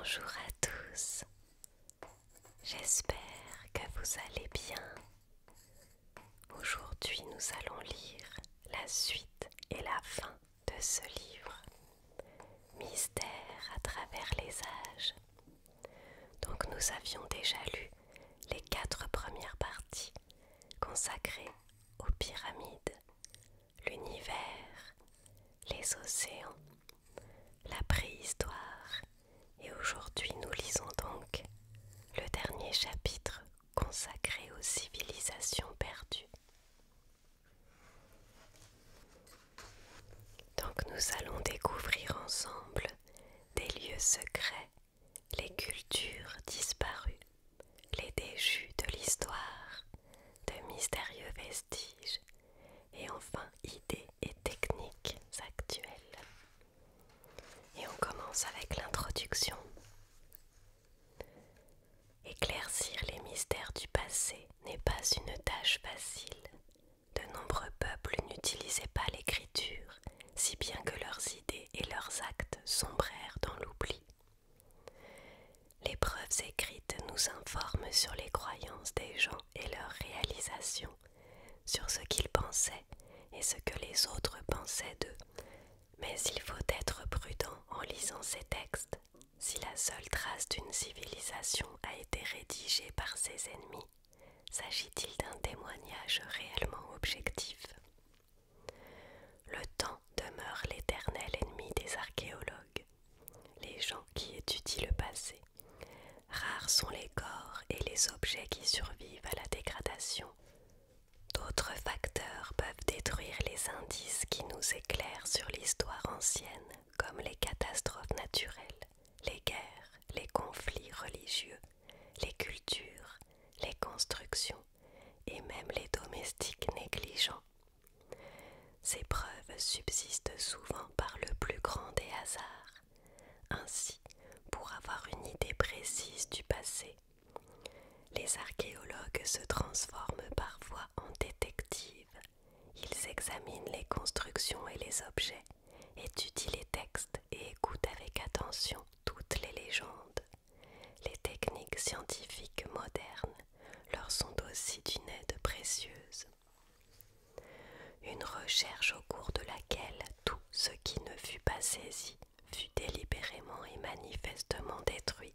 Bonjour à tous, j'espère que vous allez bien. Aujourd'hui nous allons lire la suite et la fin de ce livre, Mystère à travers les âges. Donc nous avions déjà lu les 4 premières parties consacrées aux pyramides, l'univers, les océans, la préhistoire. Et aujourd'hui, nous lisons donc le dernier chapitre consacré aux civilisations perdues. Donc nous allons découvrir ensemble des lieux secrets, les cultures disparues, les déchus de l'histoire, de mystérieux vestiges et enfin idées et techniques actuelles. Et on commence avec l'introduction. Éclaircir les mystères du passé n'est pas une tâche facile. De nombreux peuples n'utilisaient pas l'écriture, si bien que leurs idées et leurs actes sombrèrent dans l'oubli. Les preuves écrites nous informent sur les croyances des gens et leurs réalisations, sur ce qu'ils pensaient et ce que les autres pensaient d'eux. Mais il faut être prudent en lisant ces textes. Si la seule trace d'une civilisation a été rédigée par ses ennemis, s'agit-il d'un témoignage réellement objectif? Le temps demeure l'éternel ennemi des archéologues, les gens qui étudient le passé. Rares sont les corps et les objets qui survivent à la dégradation. D'autres facteurs peuvent détruire les indices qui nous éclairent sur l'histoire ancienne, comme les catastrophes naturelles, les guerres, les conflits religieux, les cultures, les constructions et même les domestiques négligents. Ces preuves subsistent souvent par le plus grand des hasards. Ainsi, pour avoir une idée précise du passé, les archéologues se transforment parfois en détectives. Ils examinent les constructions et les objets, étudient les textes et écoutent avec attention toutes les légendes. Les techniques scientifiques modernes leur sont aussi d'une aide précieuse. Une recherche au cours de laquelle tout ce qui ne fut pas saisi fut délibérément et manifestement détruit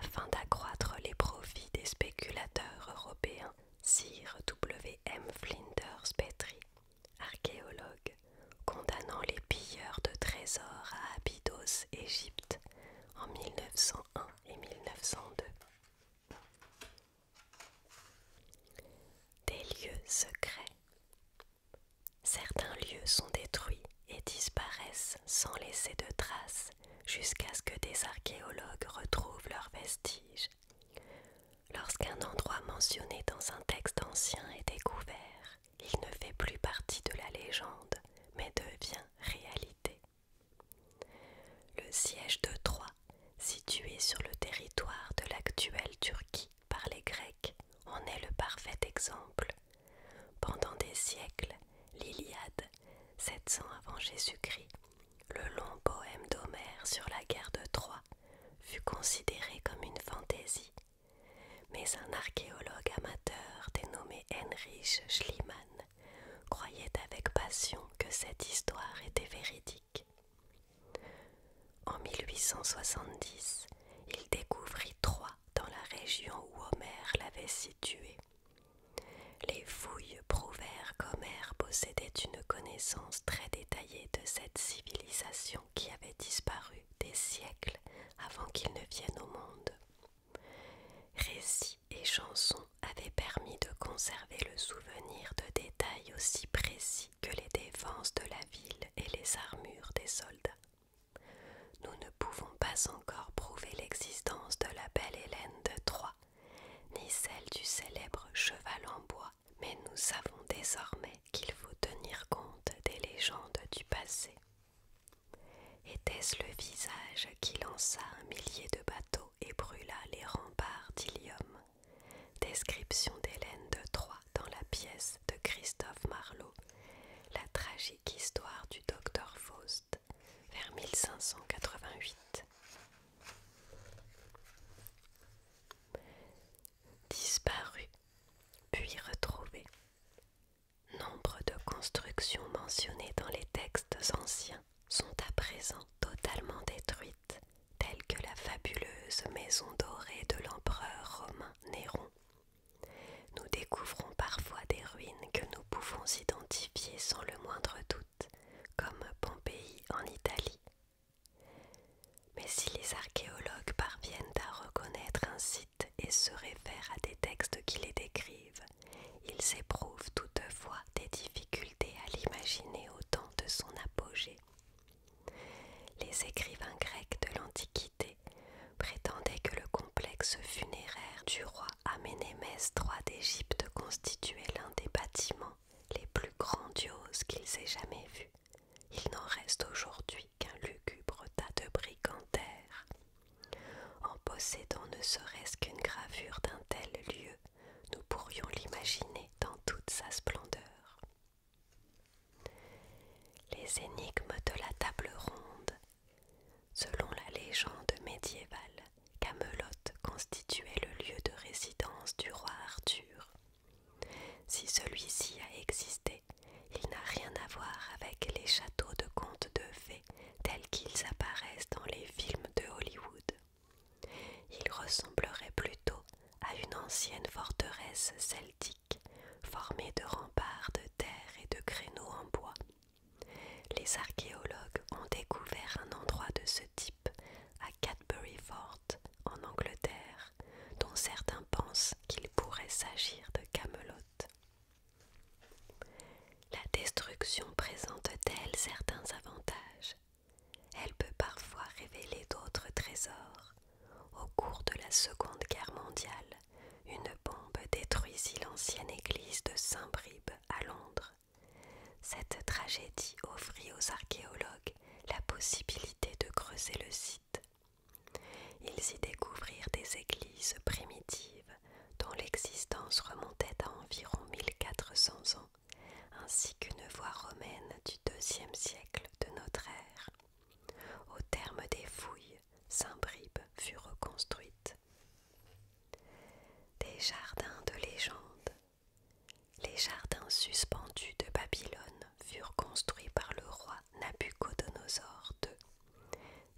afin d'accroître les profits des spéculateurs européens. Sir W. M. Flinders Petrie, archéologue, condamnant les pilleurs de trésors à Abydos, Égypte, en 1901 et 1902. Des lieux secrets. Certains lieux sont détruits et disparaissent sans laisser de traces jusqu'à ce que des archéologues retrouvent leurs vestiges. Lorsqu'un endroit mentionné dans un texte ancien est découvert, il ne fait plus partie de la légende, mais devient réalité. Le siège de Troie, situé sur le territoire de l'actuelle Turquie par les Grecs, en est le parfait exemple. Pendant des siècles, l'Iliade, 700 avant Jésus-Christ, le long poème d'Homère sur la guerre de Troie, fut considéré comme une fantaisie. Mais un archéologue amateur dénommé Heinrich Schliemann croyait avec passion que cette histoire était véridique. En 1870, il découvrit Troie dans la région où Homère l'avait située. Les fouilles prouvèrent qu'Homère possédait une connaissance très détaillée de cette civilisation qui avait disparu des siècles avant qu'il ne vienne au monde. Récits et chansons avaient permis de conserver le souvenir de détails aussi précis que les défenses de la ville et les armures des soldats. Nous ne pouvons pas encore prouver l'existence de la belle Hélène de Troie, ni celle du célèbre cheval en bois, mais nous savons désormais qu'il faut tenir compte des légendes du passé. Était-ce le visage qui lança un millier de bateaux et brûla les remparts d'Ilium? Description d'Hélène de Troie dans la pièce de Christophe Marlowe, La tragique histoire du docteur Faust, vers 1588. si les archéologues parviennent à reconnaître un site et se réfèrent à des textes qui les décrivent, ils éprouvent toutefois des difficultés à l'imaginer au temps de son apogée. Les écrivains grecs de l'Antiquité prétendaient que le complexe funéraire du roi Aménémès III d'Égypte constituait l'un des bâtiments les plus grandioses qu'ils aient jamais vus. Il n'en reste aujourd'hui qu'un lugubre tas de briques en terre. En possédant ne serait-ce qu'une gravure d'un tel lieu, nous pourrions l'imaginer dans toute sa splendeur. Les énigmes de la table ronde. Selon la légende médiévale, Camelot constituait le lieu de résidence du roi Arthur. Si celui-ci a existé, il n'a rien à voir avec les châteaux de contes de fées tels qu'ils apparaissent dans les films de Hollywood. Il ressemblerait plutôt à une ancienne forteresse celtique formée de remparts de terre et de créneaux en bois. Les archéologues ont découvert un endroit de ce type à Cadbury Fort, en Angleterre, dont certains pensent qu'il pourrait s'agir de Camelot. La destruction présente-t-elle certains avantages? Elle peut parfois révéler d'autres trésors. Au cours de la Seconde Guerre mondiale, une bombe détruisit l'ancienne église de Saint-Bribe à Londres. Cette tragédie offrit aux archéologues la possibilité de creuser le site. Ils y découvrirent des églises primitives dont l'existence remontait à environ 1400 ans, ainsi qu'une voie romaine du IIe siècle de notre ère. Au terme des fouilles, Saint-Bribe fut reconstruite. Des jardins de légende. Les jardins suspendus de Babylone furent construits par le roi Nabuchodonosor II,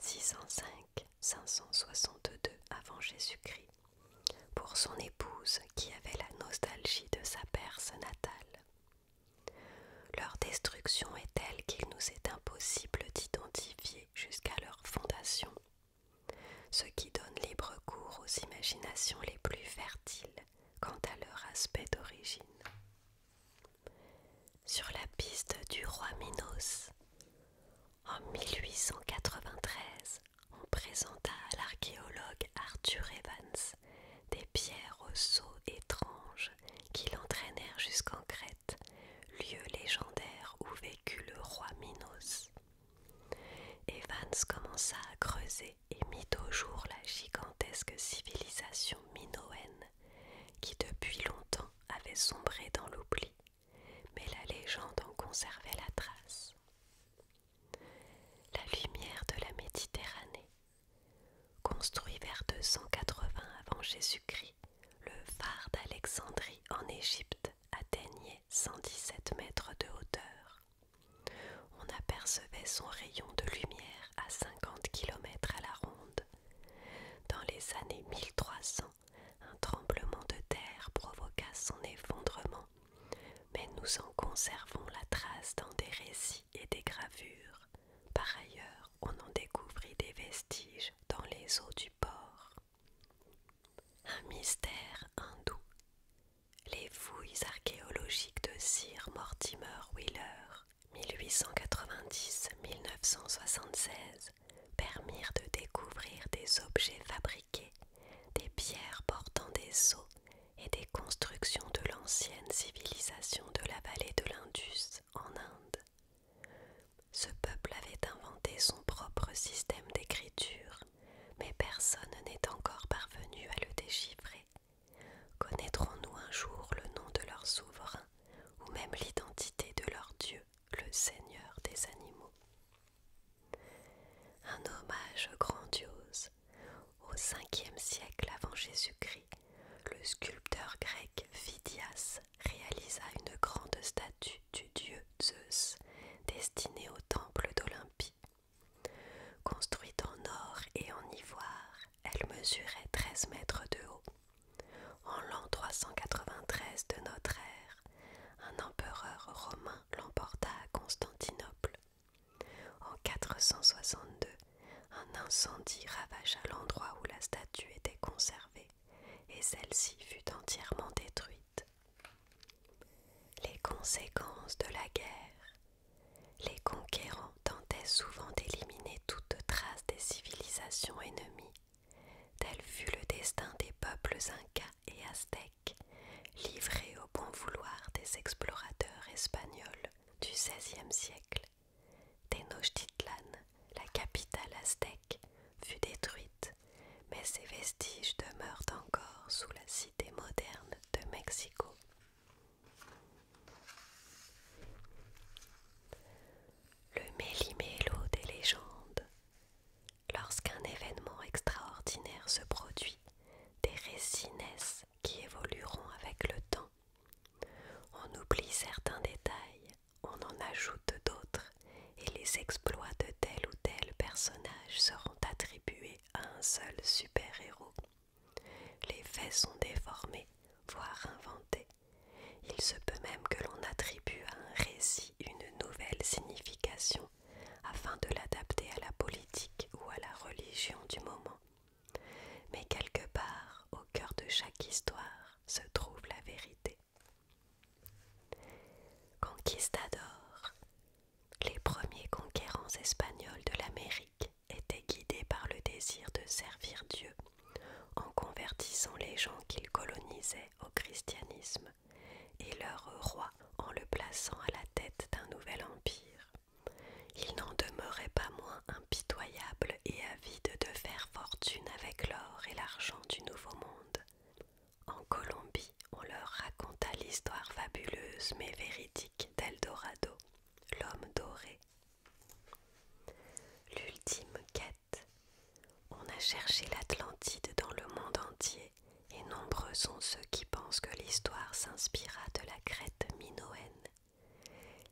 605-562 avant Jésus-Christ, pour son épouse qui avait la nostalgie de sa Perse natale. Leur destruction est telle qu'il nous est impossible d'identifier jusqu'à leur fondation, ce qui donne libre cours aux imaginations les plus fertiles quant à leur aspect d'origine. Sur la piste du roi Minos, en 1893, on présenta à l'archéologue Arthur Evans des pierres aux sceaux étranges qui l'entraînèrent jusqu'en Crète, lieu légendaire où vécut le roi Minos. Evans commença à creuser et mit au jour la gigantesque civilisation minoenne qui depuis longtemps avait sombré dans l'oubli, mais la légende en conservait la trace. La lumière de la Méditerranée. Construit vers 280 avant Jésus-Christ, le phare d'Alexandrie en Égypte atteignait 117 mètres de hauteur. On apercevait son rayon de lumière à 50 km à la ronde. Dans les années 1300, un tremblement de terre provoqua son effondrement, mais nous en conservons la trace dans des récits et des gravures. Par ailleurs, on en découvrit des vestiges dans les eaux du port. Un mystère hindou. Les fouilles archéologiques de Sir Mortimer Wheeler, 1890-1976, permirent incendie ravagea l'endroit où la statue était conservée et celle-ci fut entièrement détruite. Les conséquences de la guerre. Les conquérants tentaient souvent d'éliminer toute trace des civilisations ennemies. Tel fut le destin des peuples incas et aztèques, livrés au bon vouloir des explorateurs espagnols du XVIe siècle. Tenochtitlan, la capitale aztèque, fut détruite, mais ses vestiges demeurent encore sous la cité moderne de Mexico. Le méli-mélo des légendes. Lorsqu'un événement extraordinaire se produit, des récits naissent qui évolueront avec le temps. On oublie certains détails, on en ajoute d'autres, et les exploits de tel ou tel personnage seront attribués à un seul super-héros. Les faits sont déformés, voire inventés. Il se peut même que l'on attribue à un récit une nouvelle signification afin de l'adapter à la politique ou à la religion du moment. Mais quelque part, au cœur de chaque histoire, se trouve la vérité. Conquistadors. Les premiers conquérants espagnols de l'Amérique étaient guidés par le désir de servir Dieu, en convertissant les gens qu'ils colonisaient au christianisme, et leur roi en le plaçant à la tête d'un nouvel empire. Il n'en demeurait pas moins impitoyable et avide de faire fortune avec l'or et l'argent du Nouveau Monde. En Colombie, on leur raconta l'histoire fabuleuse mais véridique d'Eldorado, l'homme doré. L'ultime quête. On a cherché l'Atlantide dans le monde entier, et nombreux sont ceux qui pensent que l'histoire s'inspira de la Crète minoenne.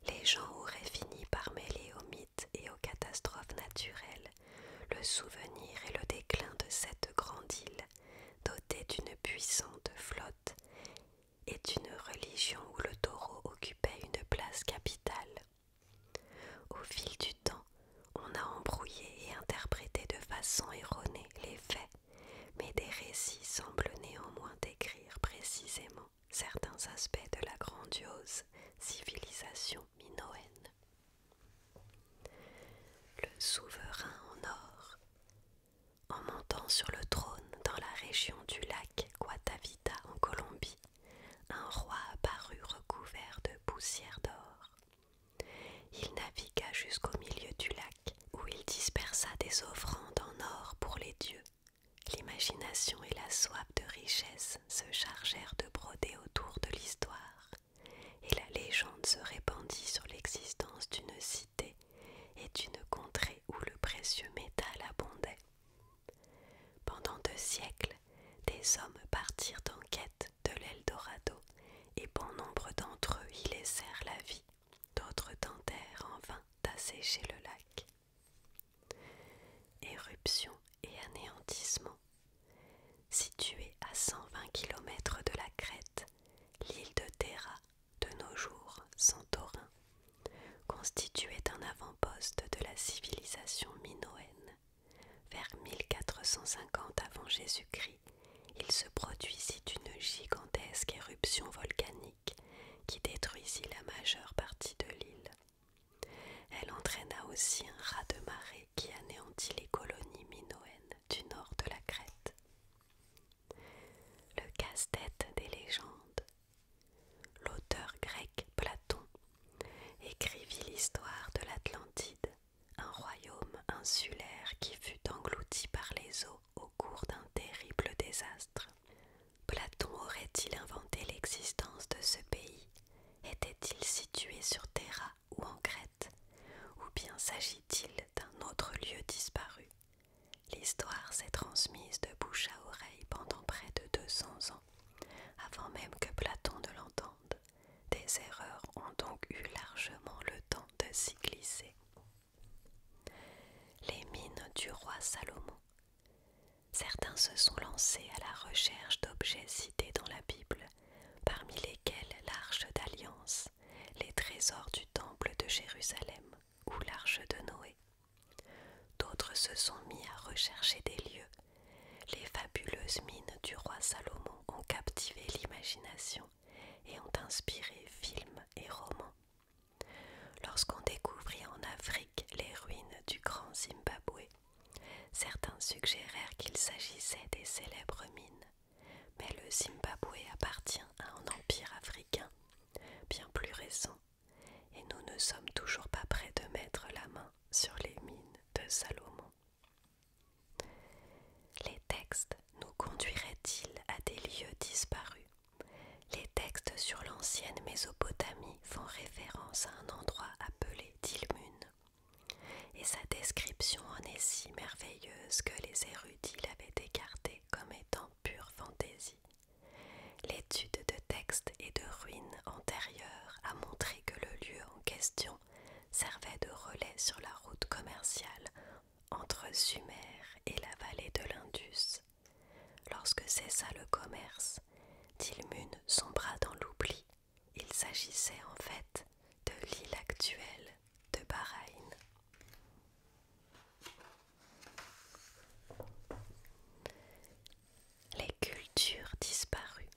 Les gens auraient fini par mêler aux mythes et aux catastrophes naturelles le souvenir et le déclin de cette grande île, dotée d'une puissante flotte et d'une religion où le taureau occupait une place capitale. Au fil du temps, on a embrouillé et interprété de façon erronée les faits, mais des récits semblent néanmoins décrire précisément certains aspects de la grandiose civilisation minoenne. Le souverain en or. En montant sur le trône dans la région du lac Guatavita en Colombie, un roi apparut recouvert de poussière d'or. Il navigua jusqu'au milieu du lac, où il dispersa des offrandes en or pour les dieux. L'imagination et la soif de richesse se chargèrent de broder autour de l'histoire, et la légende se répandit sur l'existence d'une cité et d'une contrée où le précieux métal abondait. Pendant 2 siècles, des hommes partirent en quête de l'Eldorado, et bon nombre d'entre eux y laissèrent la vie. D'autres tentèrent en vain d'assécher le lac. Éruption et anéantissement. Située à 120 km de la Crète, l'île de Terra, de nos jours Santorin, constituait un avant-poste de la civilisation minoenne. Vers 1450 avant Jésus-Christ, il se produisit une gigantesque éruption volcanique qui détruisit la majeure partie de l'île. Elle entraîna aussi un raz-de-marée qui anéantit les colonies minoennes du nord de la Crète. Le casse-tête des légendes. L'auteur grec Platon écrivit l'histoire de l'Atlantide, un royaume insulaire qui fut englouti par les eaux au cours d'un terrible désastre. Platon aurait-il inventé l'existence de ce pays? Était-il situé sur Terra ou en Crète? Ou bien s'agit-il d'un autre lieu disparu? L'histoire s'est transmise de bouche à oreille pendant près de 200 ans, avant même que Platon ne l'entende. Des erreurs ont donc eu largement le temps de s'y glisser. Les mines du roi Salomon. Certains se sont lancés à la recherche d'objets cités dans la Bible, parmi lesquels l'Arche d'Alliance, les trésors du temple de Jérusalem ou l'Arche de Noé. D'autres d'autres se sont mis à rechercher des lieux. Les fabuleuses mines du roi Salomon ont captivé l'imagination et ont inspiré films et romans. Lorsqu'on découvrit en Afrique les ruines du grand Zimbabwe, certains suggérèrent qu'il s'agissait des célèbres mines, mais le Zimbabwe appartient à un empire africain bien plus récent, et nous ne sommes toujours pas prêts de mettre la main sur les mines de Salomon. Les textes nous conduiraient-ils à des lieux disparus? Les textes sur l'ancienne Mésopotamie font référence à un endroit appelé Dilmun, et sa description en est si merveilleuse que les érudits l'avaient écartée comme étant pure fantaisie. L'étude de textes et de ruines antérieures a montré que le lieu en question servait de relais sur la route commerciale entre Sumer et la vallée de l'Indus. Lorsque cessa le commerce, Dilmun sombra dans l'oubli. Il s'agissait en fait de l'île actuelle de Bahreïn. Les cultures disparues.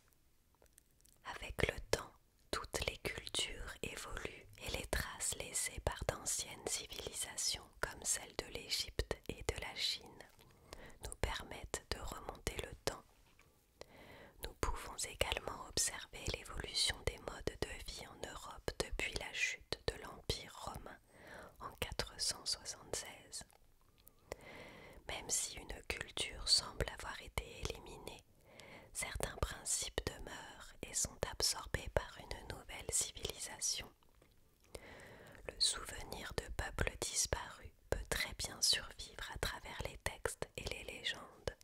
Avec le temps, toutes les cultures évoluent et les traces laissées par d'anciennes civilisations comme celle de l'Égypte et de la Chine nous permettent de remonter le temps. Nous pouvons également observer l'évolution des modes de vie en Europe depuis la chute de l'Empire romain en 476. Même si une culture semble avoir été éliminée, certains principes demeurent et sont absorbés par une nouvelle civilisation. Le souvenir de peuples disparus peut très bien survivre à travers les textes et les légendes,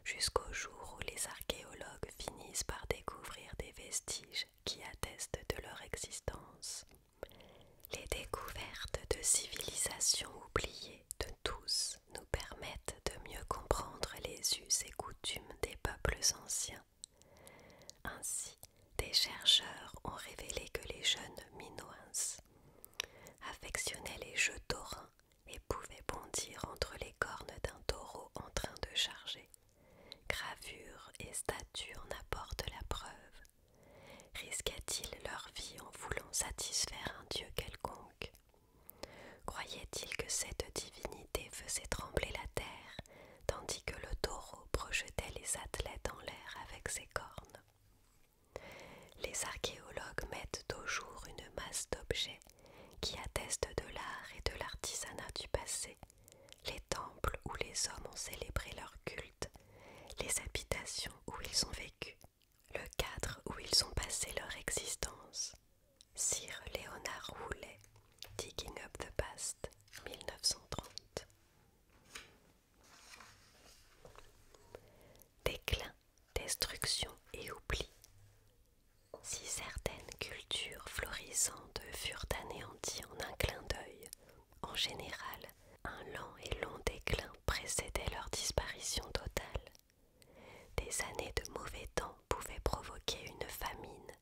jusqu'au jour où les archéologues finissent par découvrir des vestiges qui attestent de leur existence. Les découvertes de civilisations oubliées de tous nous permettent de mieux comprendre les us et coutumes des peuples anciens. Ainsi, des chercheurs ont révélé que les jeunes Minoens affectionnaient les jeux taurins et pouvaient bondir entre les cornes d'un taureau en train de charger. Gravures et statues en apportent la preuve. Risquaient-ils leur vie en voulant satisfaire un dieu quelconque? Croyaient-ils que cette divinité faisait trembler la terre, tandis que le taureau projetait les athlètes en l'air avec ses cornes? Les archéologues mettent au jour une masse d'objets qui attestent de l'art et de l'artisanat du passé, les temples où les hommes ont célébré leur culte, les habitations où ils ont vécu, le cadre où ils ont passé leur existence. Sir Léonard Woolley, Digging Up the Past, 1930. Déclin, destruction et oubli. Si certaines cultures florissantes furent anéanties en un clin d'œil, en général, un lent et long déclin précédait leur disparition totale. Des années de mauvais temps pouvaient provoquer une famine.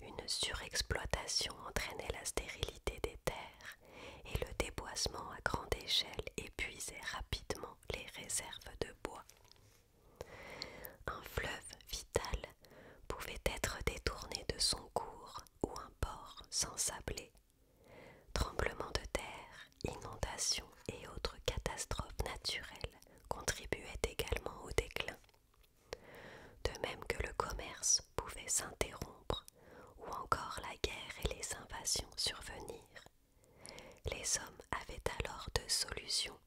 Une surexploitation entraînait la stérilité des terres et le déboisement à grande échelle épuisait rapidement les réserves de bois. Un fleuve vital pouvait être détourné de son cours ou un port s'ensabler. Tremblements de terre, inondations et autres catastrophes naturelles contribuaient également au déclin. De même que le commerce pouvait s'interrompre ou encore la guerre et les invasions survenir. Les hommes avaient alors deux solutions: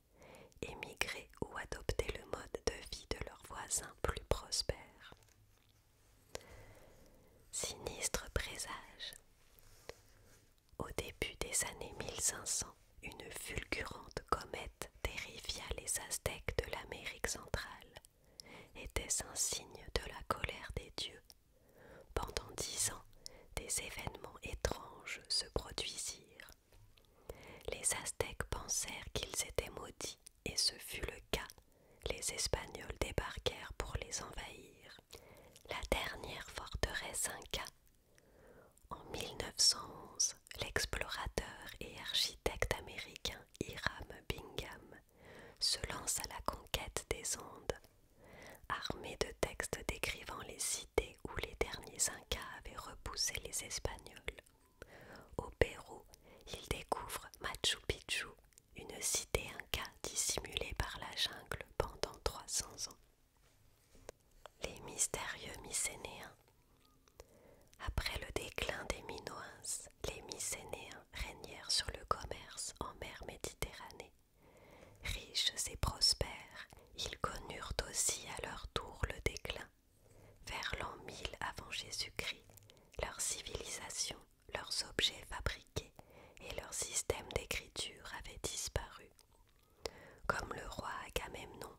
émigrer ou adopter le mode de vie de leurs voisins plus prospères. Sinistre présage. Au début des années 1500, une fulgurante comète terrifia les Aztèques de l'Amérique centrale. Était-ce un signe de la colère des dieux? Pendant 10 ans, des événements étranges se produisirent. Les Aztèques pensèrent qu'ils étaient maudits, et ce fut le cas. Les Espagnols débarquèrent pour les envahir. La dernière forteresse inca. En 1911, l'explorateur et architecte américain Hiram Bingham armé de textes décrivant les cités où les derniers Incas avaient repoussé les Espagnols. Au Pérou, il découvre Machu Picchu, une cité Inca dissimulée par la jungle pendant 300 ans. Les mystérieux Mycénéens. Après le déclin des Minoens, les Mycénéens régnèrent sur le commerce en mer Méditerranée. Riches et prospères, ils connurent aussi à leur tour le déclin. Vers l'an 1000 avant Jésus-Christ, leur civilisation, leurs objets fabriqués et leur système d'écriture avaient disparu. Comme le roi Agamemnon,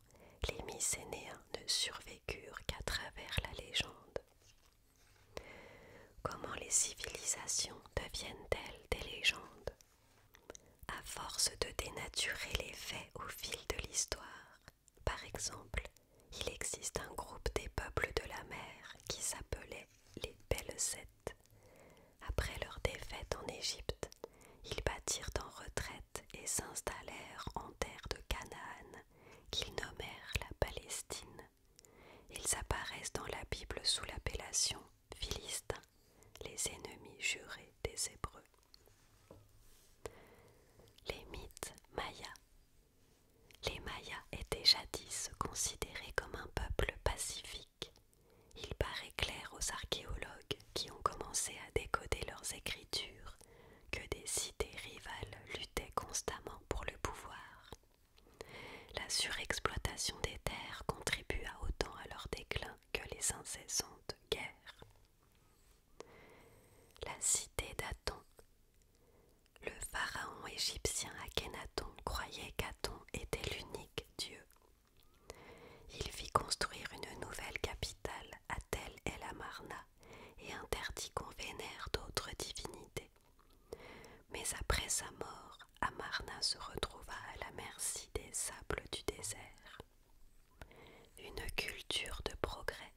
les Mycénéens ne survécurent qu'à travers la légende. Comment les civilisations deviennent-elles des légendes? À force de dénaturer les faits au fil de l'histoire. Par exemple, il existe un groupe des peuples de la mer qui s'appelait les Belzètes. Après leur défaite en Égypte, ils bâtirent en retraite et s'installèrent en terre de Canaan, qu'ils nommèrent la Palestine. Ils apparaissent dans la Bible sous l'appellation Philistins, les ennemis jurés des Hébreux. Les mythes mayas. Les Mayas étaient jadis considérés comme un peuple pacifique. Il paraît clair aux archéologues qui ont commencé à décoder leurs écritures que des cités rivales luttaient constamment pour le pouvoir. La surexploitation des terres contribua autant à leur déclin que les incessantes guerres. La cité d'Aton. Le pharaon égyptien Akhénaton croyait qu'Aton était l'unique dieu. Il fit construire une nouvelle capitale à Tel El Amarna et interdit qu'on vénère d'autres divinités. Mais après sa mort, Amarna se retrouva à la merci des sables du désert. Une culture de progrès.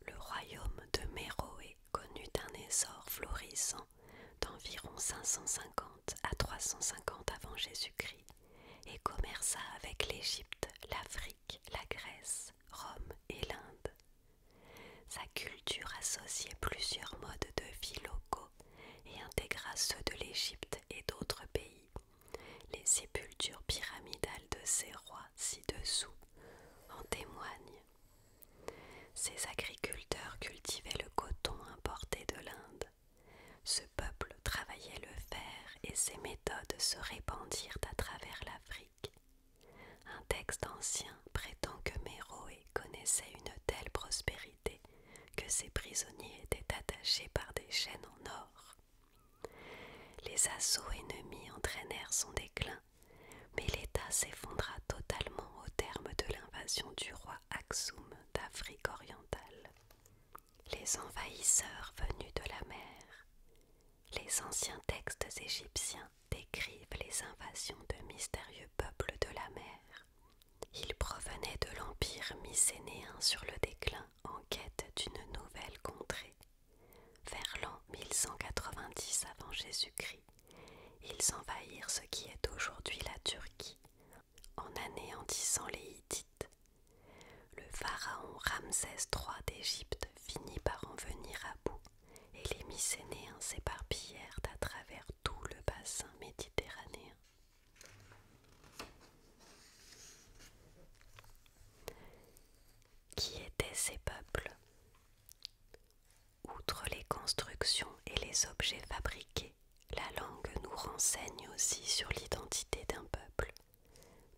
Le royaume de Méroé connut un essor florissant d'environ 550 à 350 avant Jésus-Christ et commerça avec l'Égypte, l'Afrique, la Grèce, Rome et l'Inde. Sa culture associait plusieurs modes de vie locaux et intégra ceux de l'Égypte et d'autres pays. Les sépultures pyramidales de ces rois ci-dessous en témoignent. Ces agriculteurs cultivaient le coton importé de l'Inde. Ce peuple travaillait le fer et ses méthodes se répandirent à travers l'Afrique. Un texte ancien prétend que Méroé connaissait une telle prospérité que ses prisonniers étaient attachés par des chaînes en or. Les assauts ennemis entraînèrent son déclin, mais l'État s'effondra totalement au terme de l'invasion du roi Aksum d'Afrique orientale. Les envahisseurs venus de la mer. Les anciens textes égyptiens décrivent les invasions de mystérieux peuples de la mer. Ils provenaient de l'empire mycénéen sur le déclin en quête d'une nouvelle contrée. Vers l'an 1190 avant Jésus-Christ, ils envahirent ce qui est aujourd'hui la Turquie, en anéantissant les Hittites. Le pharaon Ramsès III d'Égypte finit par en venir à bout et les Mycénéens s'éparpillèrent à travers tout le bassin méditerranéen. Qui étaient ces peuples? Outre les constructions et les objets fabriqués, la langue nous renseigne aussi sur l'identité d'un peuple.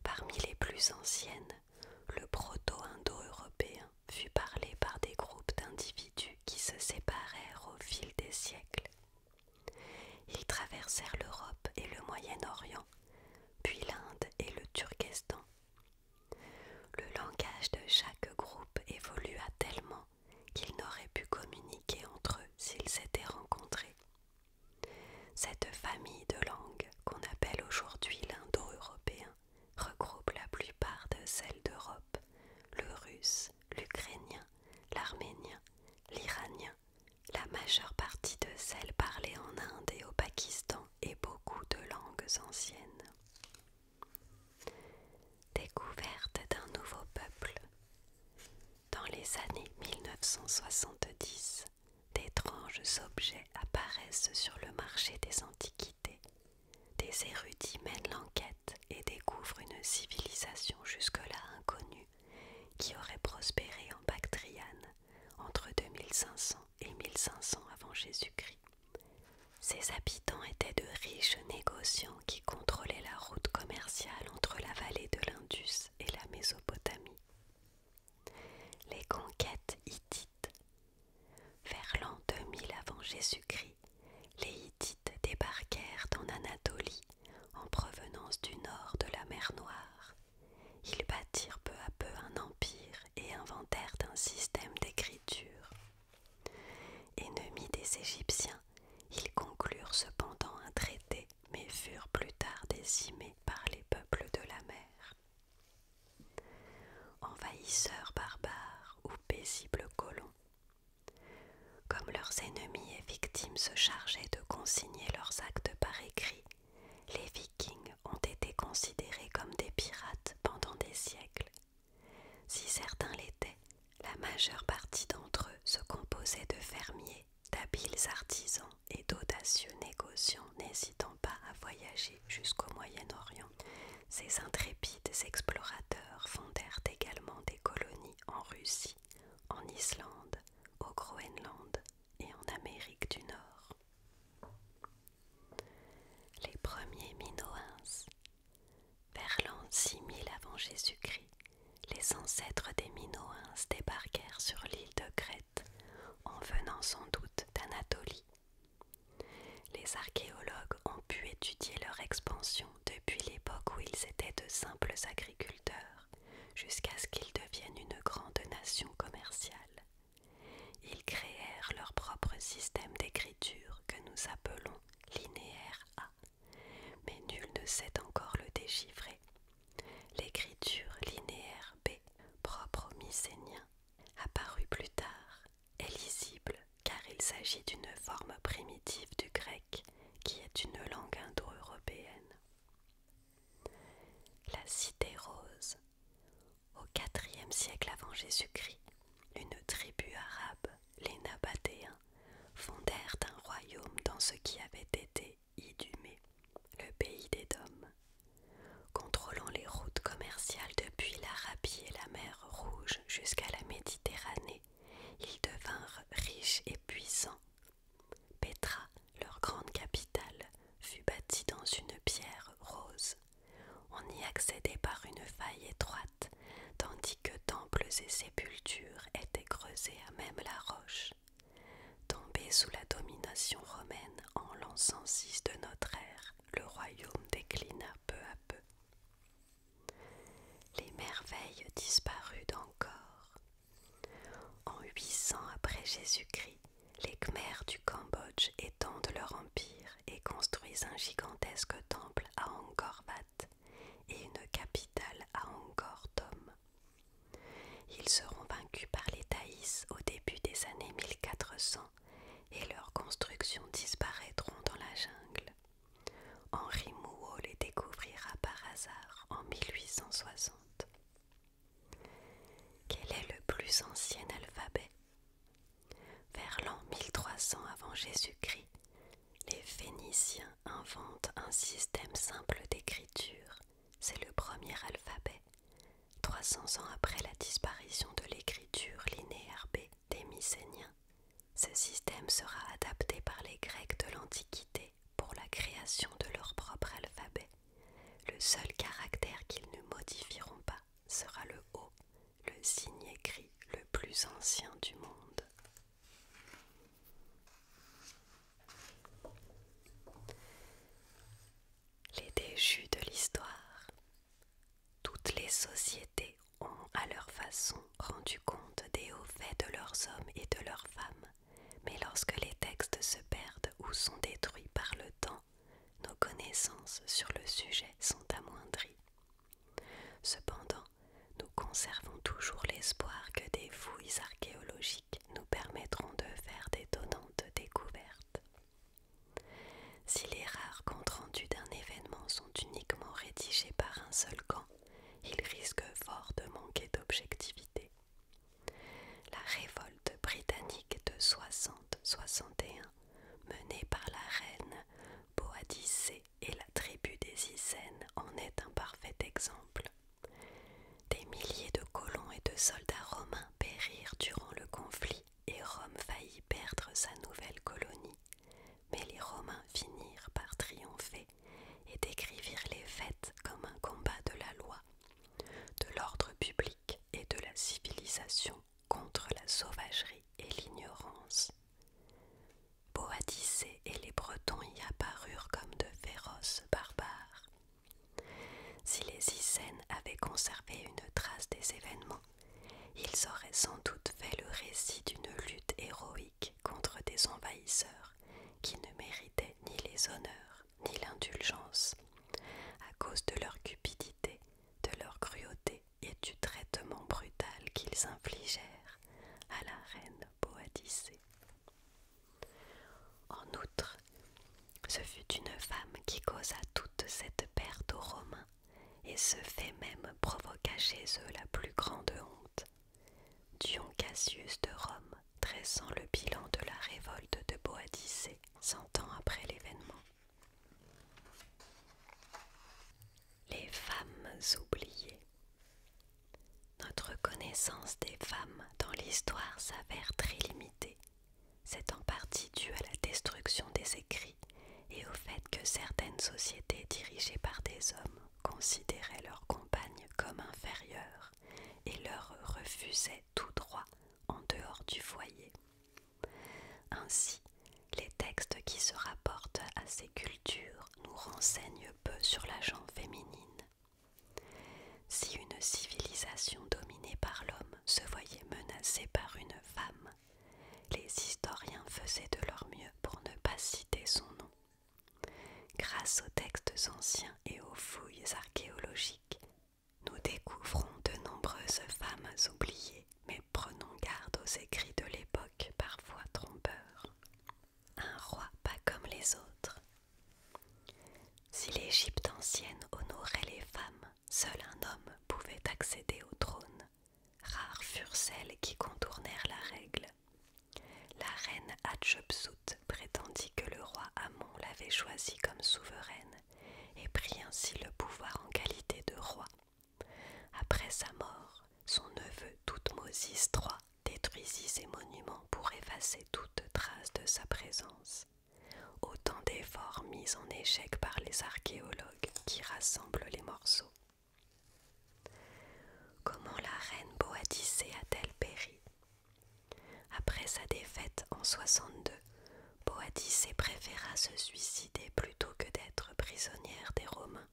Parmi les plus anciennes, le proto-indo-européen fut parlé par des groupes d'individus qui se séparèrent au fil des siècles. Ils traversèrent l'Europe et le Moyen-Orient, puis l'Inde et le Turkestan. Le langage de chaque groupe évolua tellement qu'ils n'auraient pu communiquer entre eux s'ils s'étaient rencontrés. Cette famille de langues, qu'on appelle aujourd'hui l'indo-européen, regroupe la plupart de celles d'Europe, le russe, l'ukrainien, l'arménien, l'iranien, la majeure partie de celles parlées en Inde et au Pakistan et beaucoup de langues anciennes. Découverte d'un nouveau peuple. 1970, d'étranges objets apparaissent sur le marché des antiquités. Des érudits mènent l'enquête et découvrent une civilisation jusque-là inconnue qui aurait prospéré en Bactriane entre 2500 et 1500 avant Jésus-Christ. Ses habitants étaient de riches négociants qui contrôlaient la route commerciale entre la vallée de l'Indus et la Mésopotamie. Les conquêtes hittites. Vers l'an 2000 avant Jésus-Christ, les Hittites débarquèrent en Anatolie en provenance du nord de la mer Noire. Ils bâtirent peu à peu un empire et inventèrent un système d'écriture. Ennemis des Égyptiens, ils conclurent cependant un traité, mais furent plus tard décimés par les peuples de la mer. Envahisseurs barbares ou paisibles colons. Comme leurs ennemis et victimes se chargeaient de consigner leurs actes par écrit, les Vikings ont été considérés comme des pirates pendant des siècles. Si certains l'étaient, la majeure partie d'entre eux se composait de fermiers, d'habiles artisans et d'audacieux négociants n'hésitant pas à voyager jusqu'au Moyen-Orient. Ces intrépides explorateurs fondèrent également des colonies en Russie, en Islande, au Groenland et en Amérique du Nord. Les premiers Minoens. Vers l'an 6000 avant Jésus-Christ, les ancêtres des Minoens débarquèrent sur l'île de Crète, en venant sans doute d'Anatolie. Les archéologues ont pu étudier leur expansion depuis l'époque où ils étaient de simples agriculteurs, jusqu'à ce qu'ils deviennent une grande nation commerciale. Ils créèrent leur propre système d'écriture que nous appelons linéaire A, mais nul ne sait encore le déchiffrer. L'écriture linéaire B, propre aux Mycéniens, apparue plus tard, est lisible car il s'agit d'une forme primitive du grec qui est une langue indo-européenne. La cité rose. Au IVe siècle avant Jésus-Christ, une tribu arabe, les Nabatéens, fondèrent un royaume dans ce qui avait été Idumée, le pays d'Édom. Contrôlant les routes commerciales depuis l'Arabie et la mer Rouge jusqu'à la Méditerranée, ils devinrent riches et puissants. Pétra, leur grande capitale, fut bâtie dans une pierre rose. On y accédait par une faille étroite, tandis que temples et sépultures étaient creusés à même la roche. Tombé sous la domination romaine en l'an 106 de notre ère, le royaume déclina peu à peu. Les merveilles disparues d'Angkor. En 800 après Jésus-Christ, les Khmers du Cambodge étendent leur empire et construisent un gigantesque temple à Angkor Wat et une capitale à Angkor Thom. Ils seront vaincus par les Thaïs au début des années 1400 et leurs constructions disparaîtront dans la jungle. Henri Mouhot les découvrira par hasard en 1860. Quel est le plus ancien alphabet? Vers l'an 1300 avant Jésus-Christ, les Phéniciens inventent un système simple d'écriture. C'est le premier alphabet. 300 ans après la disparition de l'écriture linéaire B des Mycéniens, ce système sera adapté par les Grecs de l'Antiquité pour la création de leur propre alphabet. Le seul caractère qu'ils ne modifieront pas sera le O, le signe écrit le plus ancien du monde. Les déchus de l'histoire. Toutes les sociétés ont, à leur façon, rendu compte des hauts faits de leurs hommes et de leurs femmes, mais lorsque les textes se perdent ou sont détruits par le temps, nos connaissances sur le sujet sont amoindries. Cependant, nous conservons toujours l'espoir que des fouilles archéologiques nous permettront de faire d'étonnantes découvertes. Si les rares comptes rendus d'un événement sont uniquement rédigés par un seul camp, ils risquent fort de manquer d'objectivité. La révolte ils auraient sans doute fait le récit d'une lutte héroïque contre des envahisseurs qui ne méritaient ni les honneurs ni l'indulgence, à cause de leur cupidité, de leur cruauté et du traitement brutal qu'ils infligèrent à la reine Boadicée. En outre, ce fut une femme qui causa toute cette perte aux Romains, et ce fait même provoqua chez eux la plus grande honte. Dion Cassius de Rome dressant le bilan de la révolte de Boadicée 100 ans après l'événement. Les femmes oubliées. Notre connaissance des femmes dans l'histoire s'avère très limitée. C'est en partie dû à la destruction des écrits et au fait que certaines sociétés dirigées par des hommes considéraient leurs compagnes comme inférieures et leur refusaient tout droit en dehors du foyer. Ainsi, les textes qui se rapportent à ces cultures nous renseignent peu sur la gent féminine. Si une civilisation dominée par l'homme se voyait menacée par une femme, les historiens faisaient de leur mieux pour ne pas citer son nom. Grâce aux textes anciens et aux fouilles archéologiques, nous découvrons de nombreuses femmes oubliées, mais prenons garde aux écrits de l'époque parfois trompeurs. Un roi pas comme les autres. Si l'Égypte ancienne honorait les femmes, seul un homme pouvait accéder au trône. Rares furent celles qui contournèrent la règle. La reine Hatshepsut prétendit que le roi Amon l'avait choisie comme souveraine et prit ainsi le pouvoir en qualité de roi. Après sa mort, son neveu Thoutmôsis III détruisit ses monuments pour effacer toute trace de sa présence. Autant d'efforts mis en échec par les archéologues qui rassemblent les morceaux. Comment la reine Boadicée a-t-elle péri? Après sa défaite en 62, Boadicée préféra se suicider plutôt que d'être prisonnière des Romains.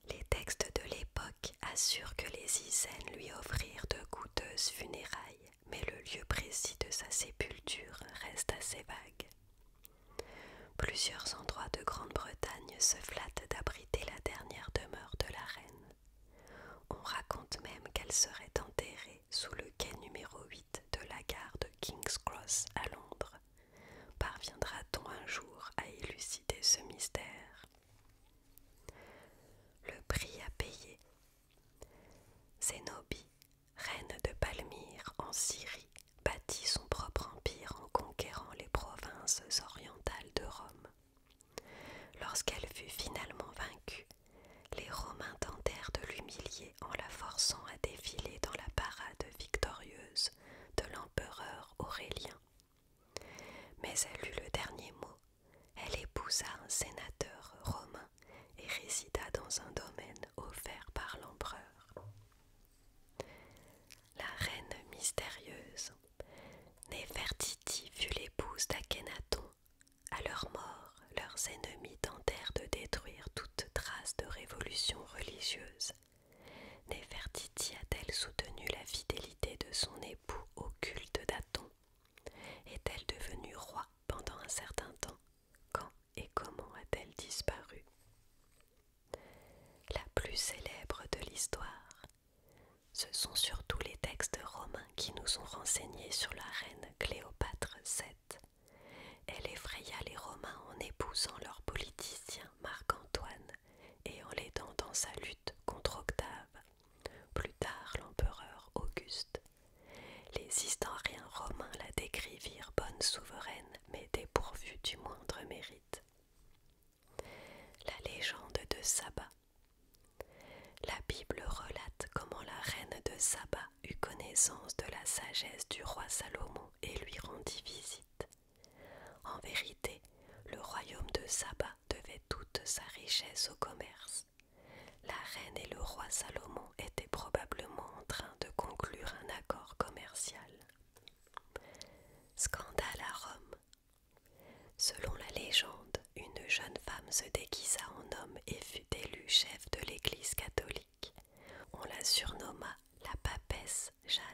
Les textes de l'époque assurent que les Icènes lui offrirent de coûteuses funérailles, mais le lieu précis de sa sépulture reste assez vague. Plusieurs endroits de Grande-Bretagne se flattent d'abriter la dernière demeure de la reine. On raconte même qu'elle serait enterrée sous le quai numéro 8 de la gare de King's Cross à Londres. Parviendra-t-on un jour à élucider ce mystère? Le prix à payer. Zénobie, reine de Palmyre en Syrie, bâtit son propre empire en conquérant les provinces orientales de Rome. Lorsqu'elle fut finalement vaincue, les Romains tentèrent de l'humilier en la forçant à défiler dans la parade victorieuse de l'empereur Aurélien. Mais elle eut le dernier mot. Elle épousa un sénateur romain et résida dans un domaine offert par l'empereur. La reine mystérieuse. Néfertiti fut l'épouse d'Akhénaton. À leur mort, leurs ennemis tentèrent de détruire toute trace de révolution religieuse. Néfertiti a-t-elle soutenu la fidélité de son époux au culte d'Aton? Est-elle devenue roi pendant un certain temps? Quand et comment a-t-elle disparu? La plus célèbre de l'histoire. Ce sont surtout les textes romains qui nous ont renseignés sur la reine Cléopâtre VII. Elle effraya les Romains en épousant leur politicien Marc-Antoine et en l'aidant dans sa lutte contre Octave, plus tard l'empereur Auguste. Les historiens romains la décrivirent bonne souveraine mais dépourvue du moindre mérite. La légende de Saba. La Bible relate comment la reine de Saba eut connaissance de la sagesse du roi Salomon et lui rendit visite. En vérité, le royaume de Saba devait toute sa richesse au commerce. La reine et le roi Salomon étaient probablement en train de conclure un accord commercial. Scandale à Rome. Selon la légende, une jeune femme se déguisa en homme et fut élue chef de l'Église catholique. On la surnomma la papesse Jeanne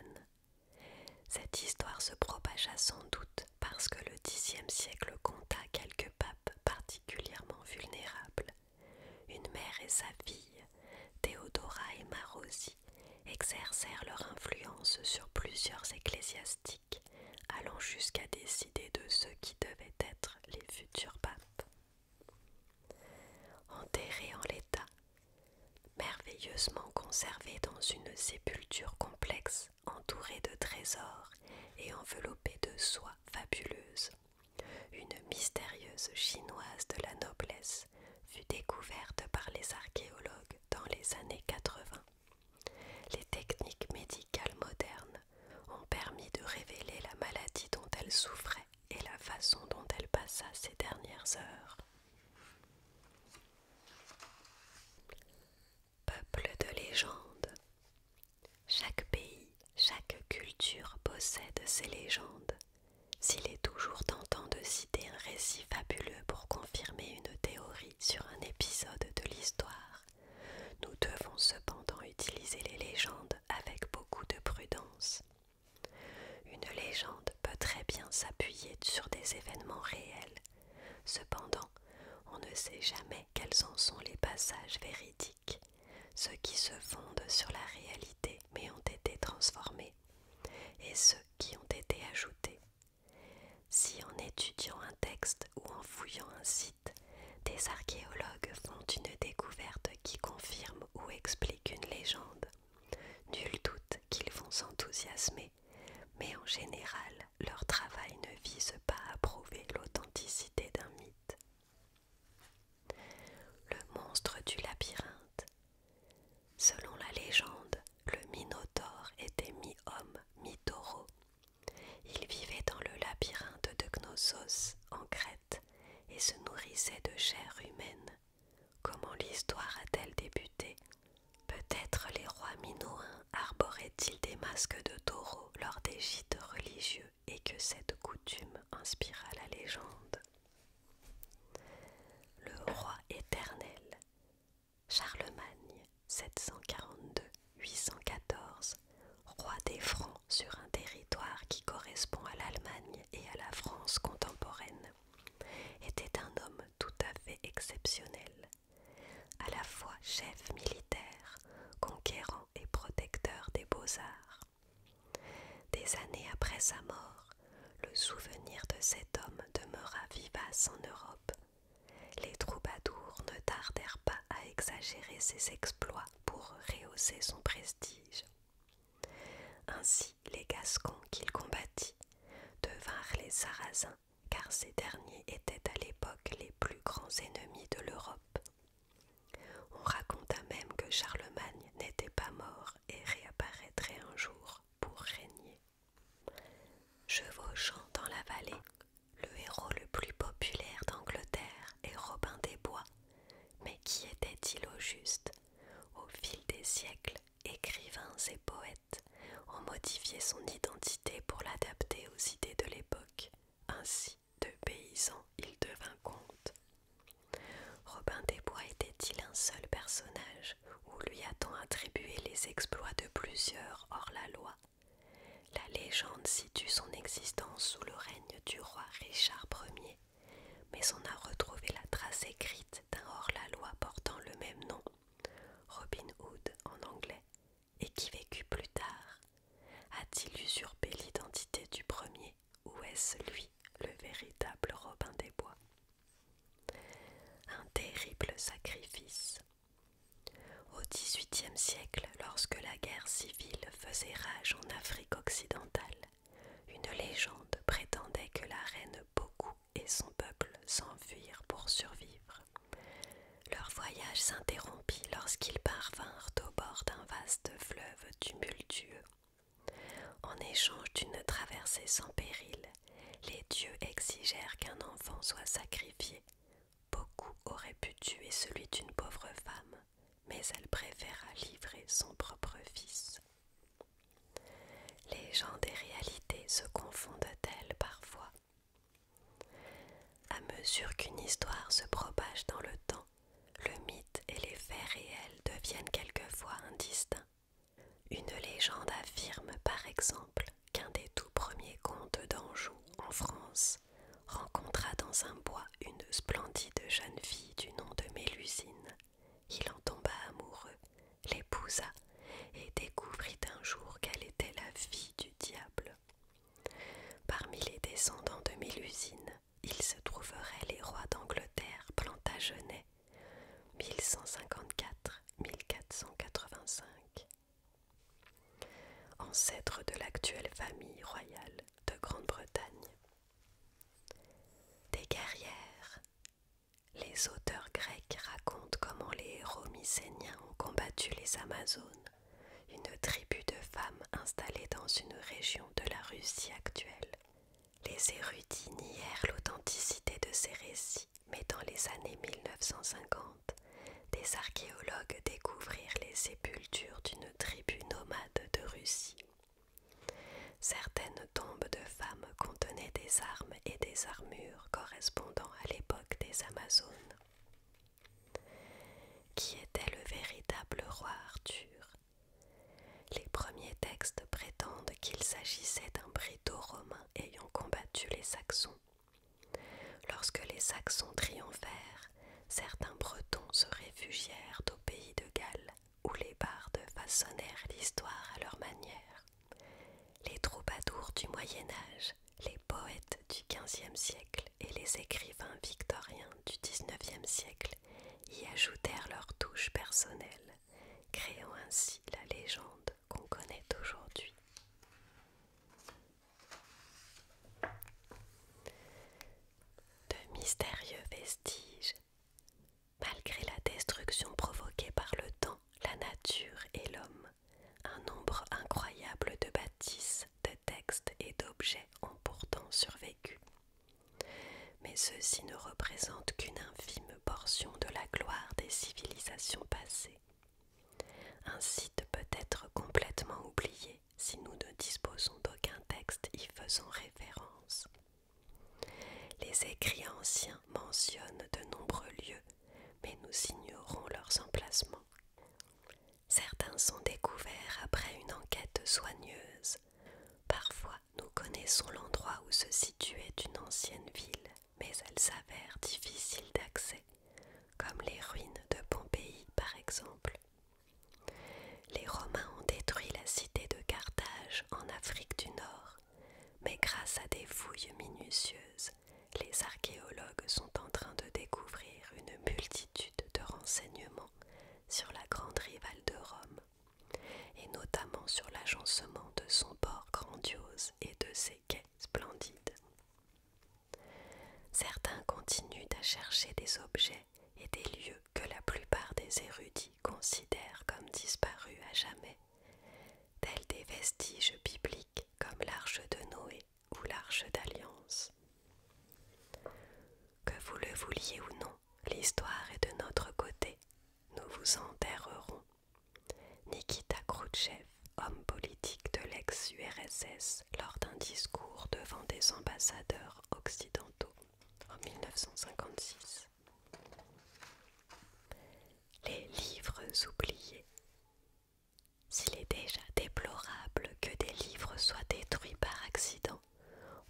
Cette histoire se propagea sans doute parce que le Xe siècle compta quelques papes particulièrement vulnérables. Une mère et sa fille, Théodora et Marosie, exercèrent leur influence sur plusieurs ecclésiastiques, allant jusqu'à décider de ceux qui devaient être les futurs papes. Enterré en l'état, merveilleusement conservé dans une sépulture complexe, entourée de trésors et enveloppée de soie fabuleuse, une mystérieuse chinoise de la noblesse fut découverte par les archéologues dans les années 80. Les techniques médicales modernes ont permis de révéler la maladie dont elle souffrait et la façon dont elle passa ses dernières heures. Peuple de légende. Chaque pays, chaque culture possède ses légendes. S'il est toujours tentant de citer un récit fabuleux pour confirmer une théorie sur un épisode de l'histoire, nous devons cependant utiliser les légendes avec beaucoup de prudence. Une légende peut très bien s'appuyer sur des événements réels. Cependant, on ne sait jamais quels en sont les passages véridiques, ceux qui se fondent sur la réalité mais ont été transformés, et ceux qui ont été ajoutés. Si en étudiant un texte ou en fouillant un site, des archéologues font une découverte qui confirme ou explique une légende, nul doute qu'ils vont s'enthousiasmer, mais en général, leur travail ne vise pas à prouver l'authenticité d'un mythe. Le monstre du labyrinthe. Selon la légende, le Minotaure était mi-homme, mi-taureau. Il vivait dans le labyrinthe de Knossos, en Crète, et se nourrissait de chair humaine. Comment l'histoire a-t-elle débuté? Peut-être les rois minoens arboraient-ils des masques de taureaux lors des gîtes religieux et que cette coutume inspira la légende. Le roi éternel. Charlemagne, 742-814, roi des Francs sur un territoire qui correspond à l'Allemagne et à la France contemporaine, était un homme tout à fait exceptionnel, à la fois chef militaire, conquérant et protecteur des beaux-arts. Des années après sa mort, le souvenir de cet homme demeura vivace en Europe. Les troubadours ne tardèrent pas à exagérer ses exploits pour rehausser son prestige. Ainsi, les Gascons qu'il combattit devinrent les Sarrasins, car ces derniers étaient à l'époque les plus grands ennemis de l'Europe. On raconta même que Charlemagne n'était pas mort et réapparaîtrait un jour pour régner. Chevauchant dans la vallée, le héros le plus populaire d'Angleterre est Robin des Bois. Mais qui était-il au juste? Au fil des siècles, écrivains et poètes ont modifié son identité pour l'adapter aux idées de l'époque. Ainsi, de paysan, il devint comte. Robin des Bois était-il un seul personnage, ou lui a-t-on attribué les exploits de plusieurs hors la loi? La légende situe son existence sous le règne du roi Richard Ier, mais on a retrouvé la trace écrite d'un hors-la-loi portant le même nom, Robin Hood en anglais, et qui vécut plus tard. A-t-il usurpé l'identité du premier, ou est-ce lui, le véritable Robin des Bois? Un terrible sacrifice. Au XVIIIe siècle, lorsque la guerre civile faisait rage en Afrique occidentale, une légende prétendait que la reine Bokou et son peuple s'enfuirent pour survivre. Leur voyage s'interrompit lorsqu'ils parvinrent au bord d'un vaste fleuve tumultueux. En échange d'une traversée sans péril, les dieux exigèrent qu'un enfant soit sacrifié. Bokou aurait pu tuer celui d'une pauvre femme, mais elle préféra livrer son propre fils. Légende et réalité se confondent-elles parfois? À mesure qu'une histoire se propage dans le temps, le mythe et les faits réels deviennent quelquefois indistincts. Une légende affirme par exemple qu'un des tout premiers dernier comte d'Anjou, en France, rencontra dans un bois une splendide jeune fille du nom de Mélusine. Il en tomba amoureux, l'épousa et découvrit un jour qu'elle était la fille du diable. Parmi les descendants de Mélusine, il se trouverait les rois d'Angleterre Plantagenet, 1154-1485, ancêtres de l'actuelle famille royale de Grande-Bretagne. Des guerrières. Les auteurs grecs racontent comment les héros mycéniens ont combattu les Amazones, une tribu de femmes installée dans une région de la Russie actuelle. Les érudits nièrent l'authenticité de ces récits, mais dans les années 1950, des archéologues découvrirent les sépultures d'une tribu nomade de Russie. Certaines tombes de femmes contenaient des armes et des armures correspondant à l'époque des Amazones. Qui était le véritable roi Arthur? Les premiers textes prétendent qu'il s'agissait d'un brito-romain ayant combattu les Saxons. Lorsque les Saxons triomphèrent, certains Bretons se réfugièrent au pays de Galles, où les bardes façonnèrent l'histoire à leur manière. Les troubadours du Moyen-Âge, les poètes du XVe siècle et les écrivains victoriens du XIXe siècle y ajoutèrent leur touche personnelle, créant ainsi la légende qu'on connaît aujourd'hui. De mystérieux vestiges. Malgré la destruction provoquée par le temps, la nature et l'homme, un nombre incroyable de bâtisses, de textes et d'objets ont pourtant survécu. Mais ceux-ci ne représentent qu'une infime portion de la gloire des civilisations passées. Un site peut être complètement oublié si nous ne disposons d'aucun texte y faisant référence. Les écrits anciens mentionnent de nombreux lieux, mais nous ignorons leurs emplacements. Certains sont découverts après une enquête soigneuse. Parfois, nous connaissons l'endroit où se situait une ancienne ville, mais elle s'avère difficile d'accès, comme les ruines de Pompéi par exemple. Les Romains ont détruit la cité de Carthage en Afrique du Nord, mais grâce à des fouilles minutieuses, les archéologues sont en train de découvrir une multitude de renseignements sur la grande rivale de Rome, et notamment sur l'agencement de son port grandiose et de ses quais splendides. Certains continuent à chercher des objets et des lieux que la plupart des érudits considèrent comme disparus à jamais, tels des vestiges bibliques comme l'arche de Noé ou l'arche d'Alliance. Que vous le vouliez ou non, l'histoire est de notre côté. Nous vous enterrerons. Nikita Khrouchtchev, homme politique de l'ex-URSS, lors d'un discours devant des ambassadeurs occidentaux en 1956. Les livres oubliés. S'il est déjà déplorable que des livres soient détruits par accident,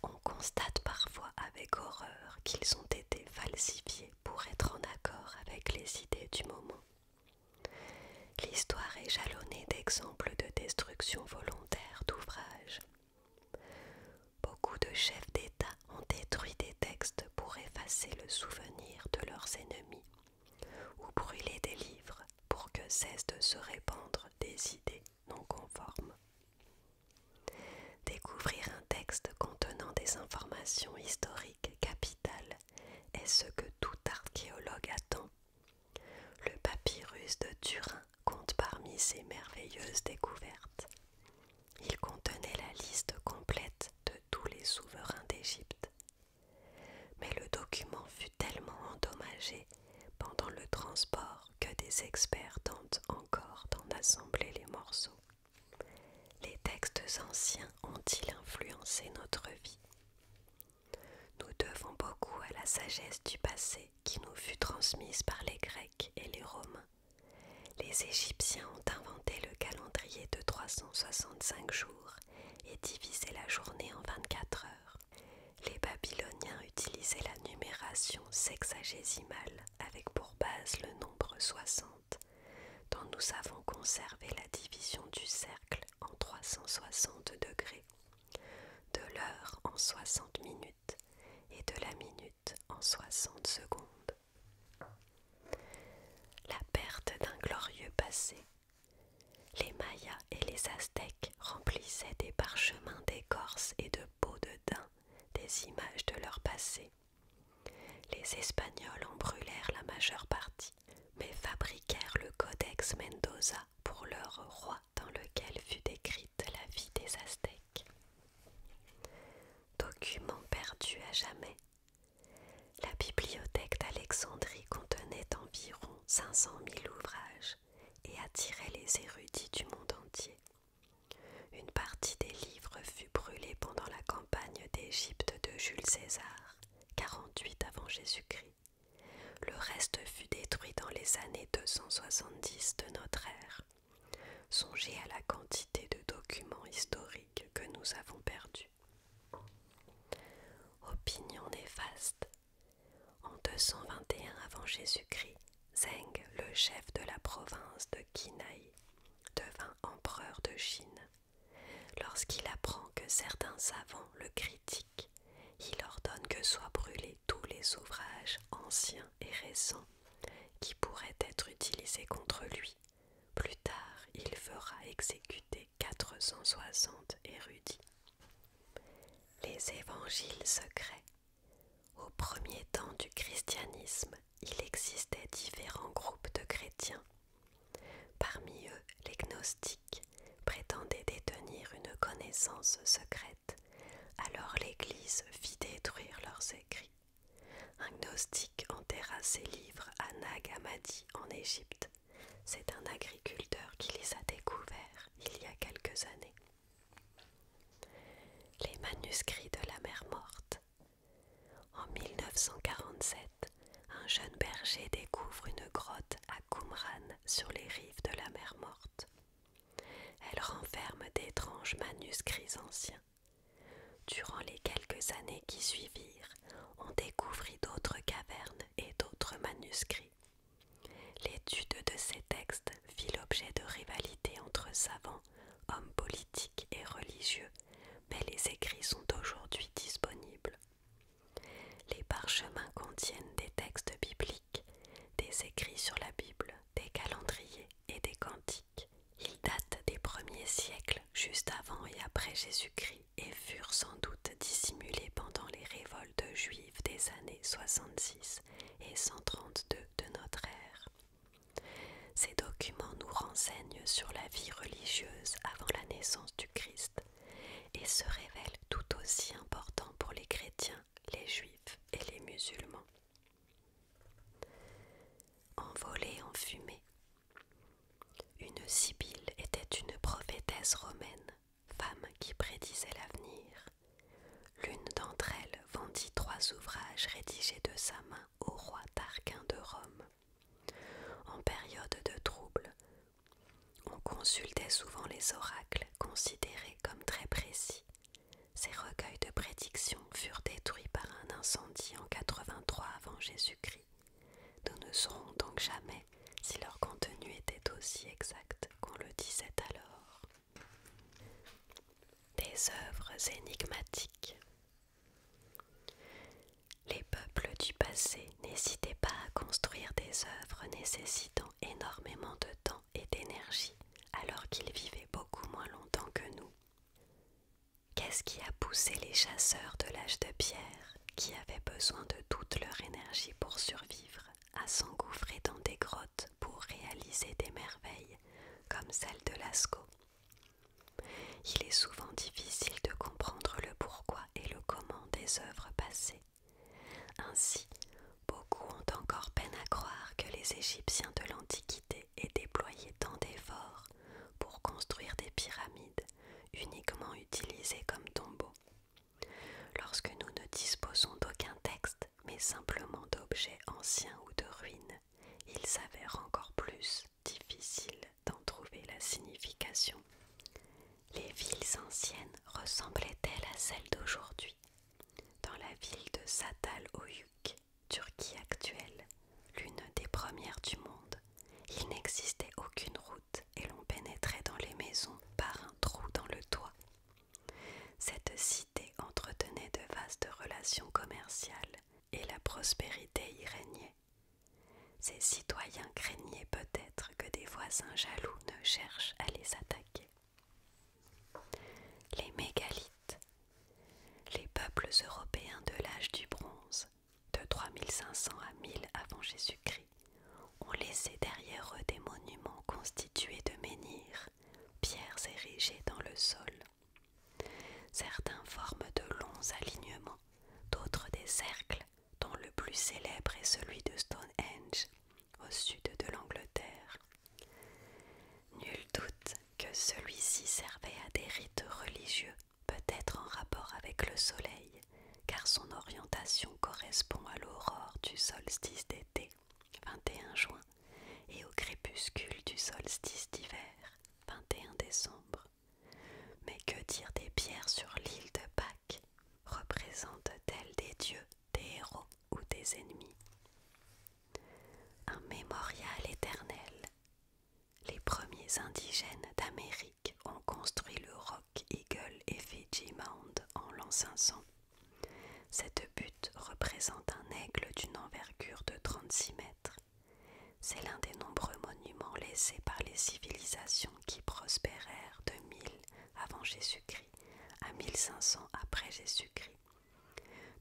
on constate parfois avec horreur qu'ils ont été falsifiés pour être en accord avec les idées du moment. L'histoire est jalonnée d'exemples de destruction volontaire d'ouvrages. Beaucoup de chefs d'État ont détruit des textes pour effacer le souvenir de leurs ennemis, ou brûler des livres pour que cessent de se répandre des idées non conformes. Découvrir un texte contenant des informations historiques capitales est ce que tout archéologue attend. Le papyrus de Turin compte parmi ces merveilleuses découvertes. Il contenait la liste complète de tous les souverains d'Égypte. Mais le document fut tellement endommagé pendant le transport que des experts tentent encore d'en assembler les morceaux. Les textes anciens ont-ils influencé notre vie? Nous devons beaucoup à la sagesse du passé qui nous fut transmise par les Grecs et les Romains. Les Égyptiens ont inventé le calendrier de 365 jours et divisé la journée en 24 utilisait la numération sexagésimale avec pour base le nombre 60, dont nous avons conservé la division du cercle en 360 degrés, de l'heure en 60 minutes et de la minute en 60 secondes. La perte d'un glorieux passé. Les Mayas et les Aztèques remplissaient des parchemins d'écorce et de peau de daim des images de leur passé. Les Espagnols en brûlèrent la majeure partie, mais fabriquèrent le Codex Mendoza pour leur roi dans lequel fut décrite la vie des Aztèques. Document perdu à jamais. La bibliothèque d'Alexandrie contenait environ 500 000 ouvrages et attirait les érudits du monde entier. Une partie des livres fut brûlée pendant la campagne d'Égypte de Jules César, 48 avant Jésus-Christ. Le reste fut détruit dans les années 270 de notre ère. Songez à la quantité de documents historiques que nous avons perdus. Opinion néfaste. En 221 avant Jésus-Christ, Zheng, le chef de la province de Qinghai, devint empereur de Chine. Lorsqu'il apprend que certains savants le critiquent, il ordonne que soient brûlés tous les ouvrages anciens et récents qui pourraient être utilisés contre lui. Plus tard, il fera exécuter 460 érudits. Les évangiles secrets. Au premier temps du christianisme, il existait différents groupes de chrétiens. Parmi eux, les gnostiques prétendaient détenir une connaissance secrète. Alors l'Église fit détruire leurs écrits. Un gnostique enterra ses livres à Nag Hammadi en Égypte. C'est un agriculteur qui les a découverts il y a quelques années. Les manuscrits de la mer Morte. En 1947, un jeune berger découvre une grotte à Qumran sur les rives de la mer Morte. Elle renferme d'étranges manuscrits anciens. Durant les quelques années qui suivirent, on découvrit d'autres cavernes et d'autres manuscrits. L'étude de ces textes fit l'objet de rivalités entre savants, hommes politiques et religieux, mais les écrits sont aujourd'hui disponibles. Les parchemins contiennent des textes bibliques, des écrits sur la Bible, des calendriers et des cantiques. Ils datent des premiers siècles, juste avant et après Jésus-Christ, et furent sans doute dissimulés pendant les révoltes juives des années 66 et 132 de notre ère. Ces documents nous renseignent sur la vie religieuse avant la naissance du Christ et se révèlent tout aussi importants pour les chrétiens, les juifs et les musulmans. Envolée en fumée. Une sibylle était une prophétesse romaine, femme qui prédisait l'avenir. L'une d'entre elles vendit 3 ouvrages rédigés de sa main au roi Tarquin de Rome. En période de trouble, on consultait souvent les oracles, considérés comme très précis. Ces recueils de prédictions furent détruits par un incendie en 83 avant Jésus-Christ. Nous ne saurons donc jamais si leur contenu était aussi exact qu'on le disait alors. Des œuvres énigmatiques. Les peuples du passé n'hésitaient pas à construire des œuvres nécessitant énormément de temps et d'énergie, alors qu'ils vivaient beaucoup moins longtemps que nous. Qu'est-ce qui a poussé les chasseurs de l'âge de pierre, qui avaient besoin de toute leur énergie pour survivre, à s'engouffrer dans des grottes pour réaliser des merveilles, comme celle de Lascaux? Il est souvent difficile de comprendre le pourquoi et le comment des œuvres passées. Ainsi, beaucoup ont encore peine à croire que les Égyptiens de l'Antiquité aient déployé tant d'efforts pour construire des pyramides uniquement utilisées comme tombeaux. Lorsque nous ne disposons d'aucun texte, mais simplement d'objets anciens ou de ruines, il s'avère encore plus difficile d'en trouver la signification. Les villes anciennes ressemblaient-elles à celles d'aujourd'hui? Dans la la ville de Çatalhöyük, Turquie actuelle, l'une des premières du monde, il n'existait aucune route et l'on pénétrait dans les maisons par un trou dans le toit. Cette cité entretenait de vastes relations commerciales et la prospérité y régnait. Ses citoyens craignaient peut-être que des voisins jaloux ne cherchent à les attaquer. Les mégalithes. Les peuples européens de l'âge du bronze, de 3500 à 1000 avant Jésus-Christ, ont laissé derrière eux des monuments constitués de menhirs, pierres érigées dans le sol. Certains forment de longs alignements, d'autres des cercles, dont le plus célèbre est celui de Stonehenge, au sud de l'Angleterre. Nul doute que celui-ci servait à des rites religieux, peut-être en rapport avec le soleil, car son orientation correspond à l'aurore du solstice d'été, 21 juin, et au crépuscule du solstice d'hiver, 21 décembre. Mais que dire des pierres sur l'île de Pâques? Représentent-elles des dieux, des héros ou des ennemis? Un mémorial éternel. Les premiers indigènes d'Amérique ont construit le Rock Eagle Effigy Mound en l'an 500. Cette butte représente un aigle d'une envergure de 36 mètres. C'est l'un des nombreux monuments laissés par les civilisations qui prospérèrent de 1000 avant Jésus-Christ à 1500 après Jésus-Christ,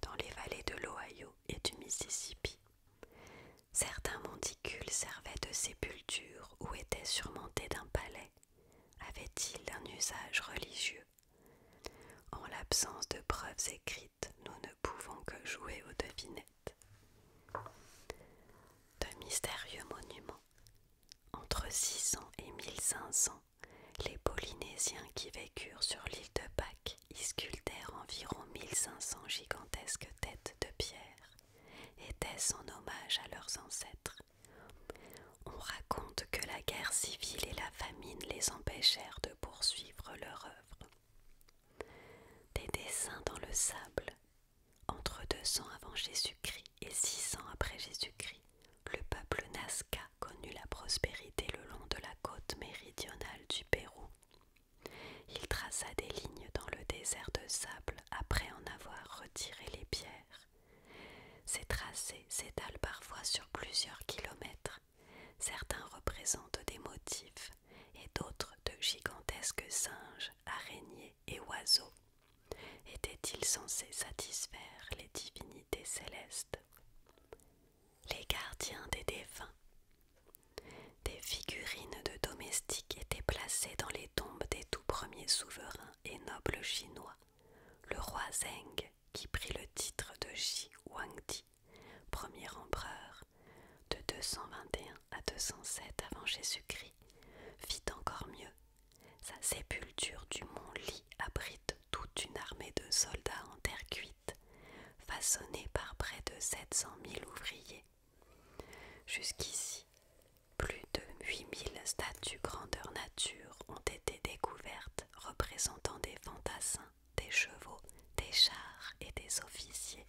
dans les vallées de l'Ohio et du Mississippi. Certains monticules servaient de sépulture ou étaient surmontés d'un palais. Avait-il un usage religieux? En l'absence de preuves écrites, nous ne pouvons que jouer aux devinettes. De mystérieux monuments. Entre 600 et 1500, les Polynésiens qui vécurent sur l'île de Pâques y sculptèrent environ 1500 gigantesques têtes de pierre. Était-ce en hommage à leurs ancêtres? On raconte que la guerre civile et la famine les empêchèrent de poursuivre leur œuvre. Des dessins dans le sable. Entre 200 avant Jésus-Christ et 600 après Jésus-Christ, le peuple Nazca connut la prospérité le long de la côte méridionale du Pérou. Il traça des lignes dans le désert de sable après en avoir retiré les pierres. Ces tracés s'étalent parfois sur plusieurs kilomètres. Certains représentent des motifs et d'autres de gigantesques singes, araignées et oiseaux. Étaient-ils censés satisfaire les divinités célestes? Les gardiens des défunts. Des figurines de domestiques étaient placées dans les tombes des tout premiers souverains et nobles chinois. Le roi Zheng, qui prit le titre de Shi Huangdi, premier empereur, de 221 à 207 avant Jésus-Christ, fit encore mieux. Sa sépulture du mont Li abrite toute une armée de soldats en terre cuite, façonnés par près de 700 000 ouvriers. Jusqu'ici, plus de 8000 statues grandeur nature ont été découvertes représentant des fantassins, des chevaux, des chars et des officiers.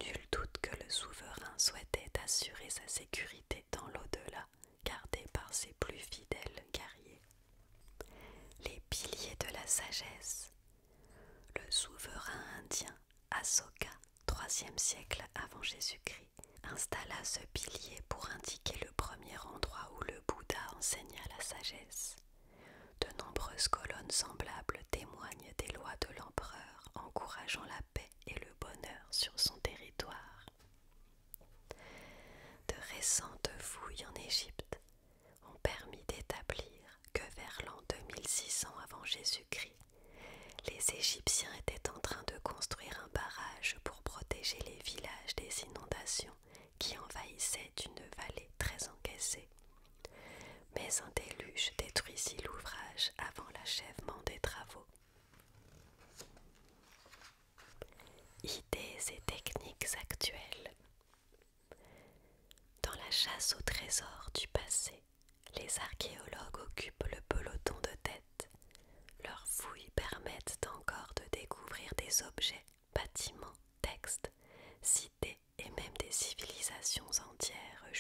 Nul doute que le souverain souhaitait assurer sa sécurité dans l'au-delà, gardé par ses plus fidèles guerriers. Les piliers de la sagesse. Le souverain indien Asoka, 3e siècle avant Jésus-Christ, installa ce pilier pour indiquer le premier endroit où le Bouddha enseigna la sagesse. De nombreuses colonnes semblables témoignent des lois de l'empereur, encourageant la paix et le bonheur sur son territoire. De récentes fouilles en Égypte ont permis d'établir que vers l'an 2600 avant Jésus-Christ, les Égyptiens étaient en train de construire un barrage pour protéger les villages des inondations qui envahissaient une vallée très encaissée. Mais un déluge détruisit l'ouvrage avant l'achèvement des travaux. Idées et techniques actuelles. Dans la chasse au trésor du passé, les archéologues occupent le peloton de tête. Leurs fouilles permettent encore de découvrir des objets, bâtiments, textes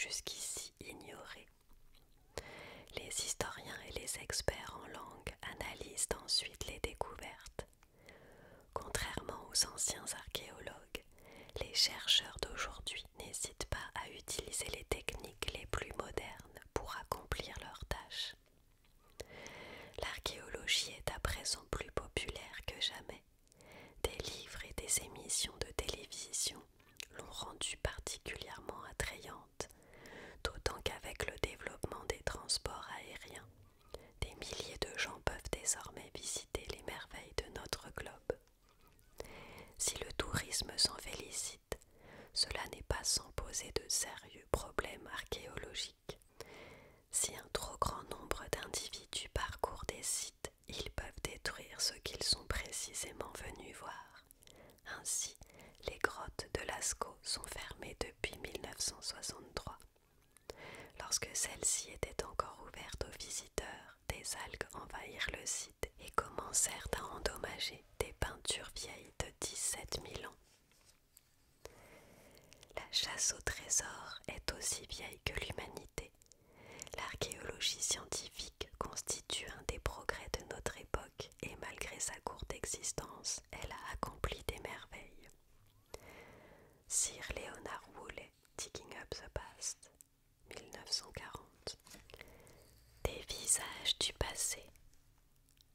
jusqu'ici ignorées. Les historiens et les experts en langue analysent ensuite les découvertes. Contrairement aux anciens archéologues, les chercheurs d'aujourd'hui n'hésitent pas à utiliser les techniques les plus modernes pour accomplir leurs tâches. L'archéologie est à présent plus populaire que jamais. Des livres et des émissions de télévision l'ont rendue particulièrement attrayante, d'autant qu'avec le développement des transports aériens, des milliers de gens peuvent désormais visiter les merveilles de notre globe. Si le tourisme s'en félicite, cela n'est pas sans poser de sérieux problèmes archéologiques. Si un trop grand nombre d'individus parcourent des sites, ils peuvent détruire ce qu'ils sont précisément venus voir. Ainsi, les grottes de Lascaux sont fermées depuis 1963. Lorsque celles-ci étaient encore ouvertes aux visiteurs, des algues envahirent le site et commencèrent à endommager des peintures vieilles de 17 000 ans. La chasse au trésor est aussi vieille que l'humanité. L'archéologie scientifique constitue un des progrès de notre époque et malgré sa courte existence, elle a accompli des merveilles. Sir Leonard Woolley, Digging Up the Past, 1940. Des visages du passé.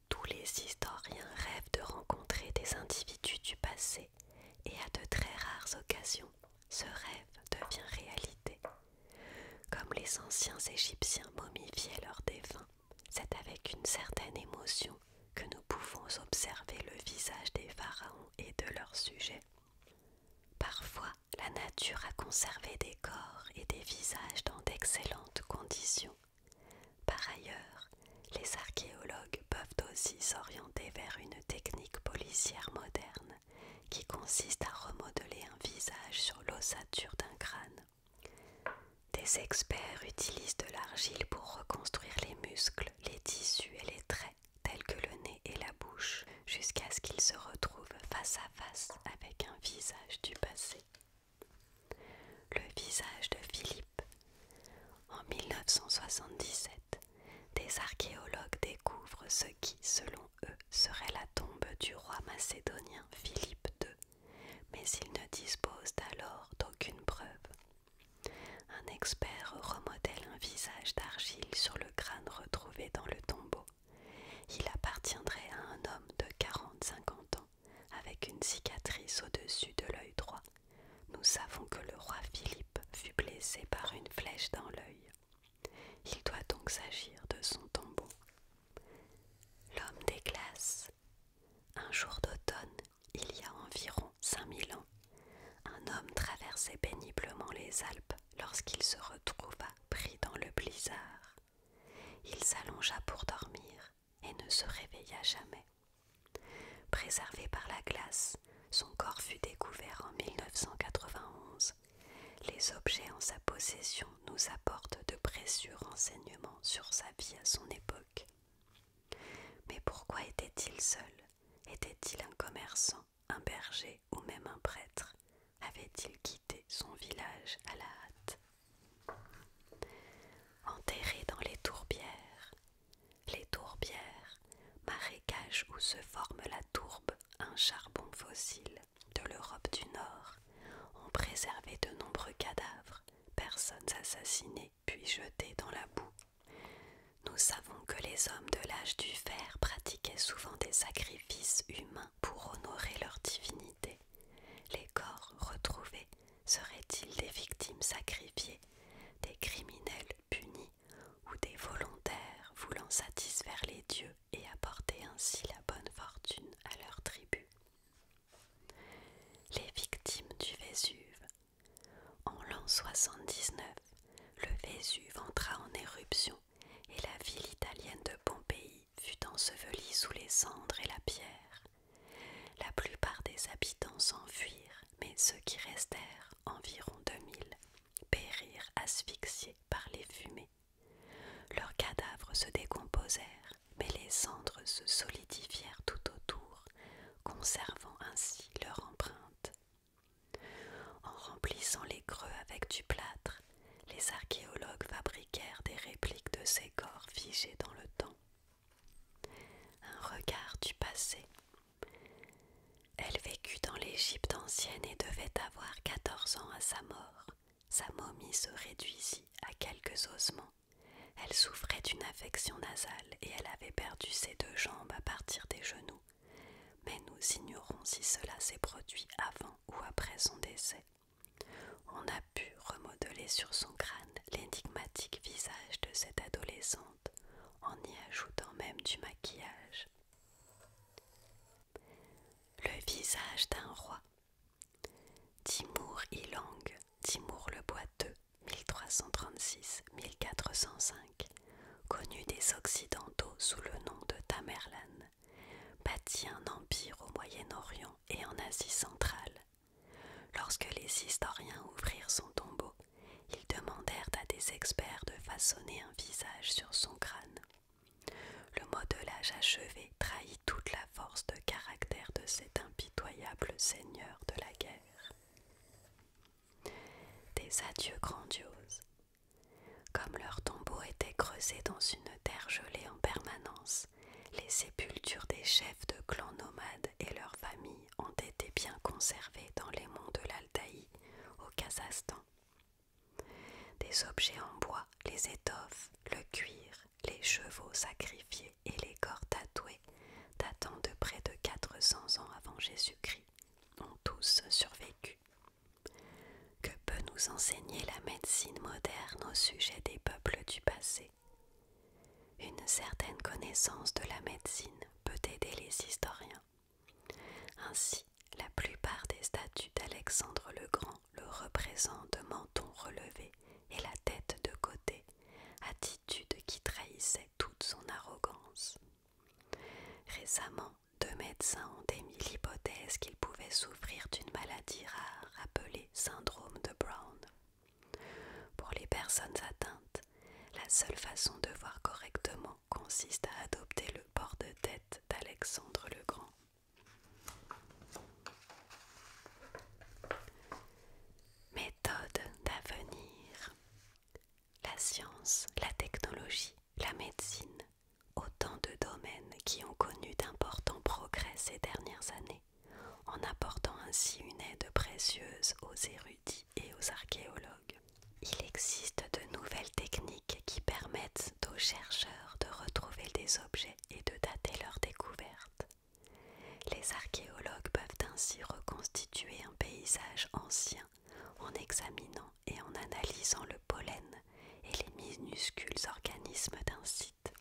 Tous les historiens rêvent de rencontrer des individus du passé et à de très rares occasions, ce rêve devient réalité. Comme les anciens Égyptiens momifiaient leurs défunts, c'est avec une certaine émotion que nous pouvons observer le visage des pharaons et de leurs sujets. Parfois, la nature a conservé des corps et des visages dans d'excellentes conditions. Par ailleurs, les archéologues peuvent aussi s'orienter vers une technique policière moderne qui consiste à remodeler un visage sur l'ossature d'un crâne. Des experts utilisent de l'argile pour reconstruire les muscles, les tissus et les traits, tels que le nez et la bouche, jusqu'à ce qu'ils se retrouvent face à face avec un visage du passé. Le visage de Philippe. En 1977, des archéologues découvrent ce qui, selon eux, serait la tombe du roi macédonien Philippe II, mais ils ne disposent alors d'aucune preuve. Un expert remodèle un visage d'argile sur le crâne retrouvé dans le tombeau. Il appartiendrait à un homme de 40-50 ans, avec une cicatrice au-dessus de l'œil droit. Nous savons que le roi Philippe fut blessé par une flèche dans l'œil. Il doit donc s'agir de son tombeau. L'homme des glaces. Un jour d'automne, il y a environ 5000 ans, un homme traversait péniblement les Alpes lorsqu'il se retrouva pris dans le blizzard. Il s'allongea pour dormir et ne se réveilla jamais. Préservé par la glace, son corps fut découvert en 1991. Les objets en sa possession nous apportent de précieux renseignements sur sa vie à son époque. Mais pourquoi était-il seul? Était-il un commerçant, un berger ou même un prêtre? Avait-il quitté son village à la hâte? Enterré dans les tourbières, marécages où se forme la tourbe, un charbon fossile de l'Europe du Nord, ont préservé de nombreux cadavres, personnes assassinées puis jetées dans la boue. Nous savons que les hommes de l'âge du fer pratiquaient souvent des sacrifices humains pour honorer leur divinité. Les corps retrouvés seraient-ils des victimes sacrifiées, des criminels punis ou des volontaires voulant satisfaire les dieux et apporter ainsi la bonne fortune à leur tribu? Les victimes du Vésuve. En l'an 79, le Vésuve entra en éruption et la ville italienne de Pompéi fut ensevelie sous les cendres et la pierre. La plupart des habitants s'enfuirent, mais ceux qui restèrent, environ 2000, périrent asphyxiés par les fumées. Leurs cadavres se décomposèrent, mais les cendres se solidifièrent tout autour, conservant ainsi leur empreinte. En remplissant les creux avec du plâtre, les archéologues devait avoir 14 ans à sa mort. Sa momie se réduisit à quelques ossements. Elle souffrait d'une affection nasale et elle avait perdu ses 2 jambes à partir des genoux. Mais nous ignorons si cela s'est produit avant ou après son décès. On a pu remodeler sur son crâne l'énigmatique visage de cette adolescente en y ajoutant même du maquillage. Le visage d'un roi. Timur Ilang, Timur le Boiteux, 1336-1405, connu des Occidentaux sous le nom de Tamerlan, bâtit un empire au Moyen-Orient et en Asie centrale. Lorsque les historiens ouvrirent son tombeau, ils demandèrent à des experts de façonner un visage sur son crâne. Le modelage achevé trahit toute la force de caractère de cet impitoyable seigneur de la guerre. Des adieux grandioses. Comme leur tombeau était creusé dans une terre gelée en permanence, les sépultures des chefs de clans nomades et leurs familles ont été bien conservées dans les monts de l'Altaï, au Kazakhstan. Des objets en bois, les étoffes, le cuir, les chevaux sacrifiés et les corps tatoués, datant de près de 400 ans avant Jésus-Christ, ont tous survécu. Que peut nous enseigner la médecine moderne au sujet des peuples du passé? Une certaine connaissance de la médecine peut aider les historiens. Ainsi, la plupart des statues d'Alexandre le Grand le représentent menton relevé et la tête de côté, attitude qui trahissait toute son arrogance. Récemment, 2 médecins ont émis l'hypothèse qu'il pouvait souffrir d'une maladie rare appelée syndrome de Brown. Pour les personnes atteintes, la seule façon de voir correctement consiste à adopter le port de tête d'Alexandre le Grand. Méthode d'avenir. La science, la technologie, la médecine, autant de domaines qui ont connu d'importants progrès ces dernières années, en apportant ainsi une aide précieuse aux érudits et aux archéologues. Il existe de nouvelles techniques qui permettent aux chercheurs de retrouver des objets et de dater leurs découvertes. Les archéologues peuvent ainsi reconstituer un paysage ancien en examinant et en analysant le pollen et les minuscules organismes d'un site.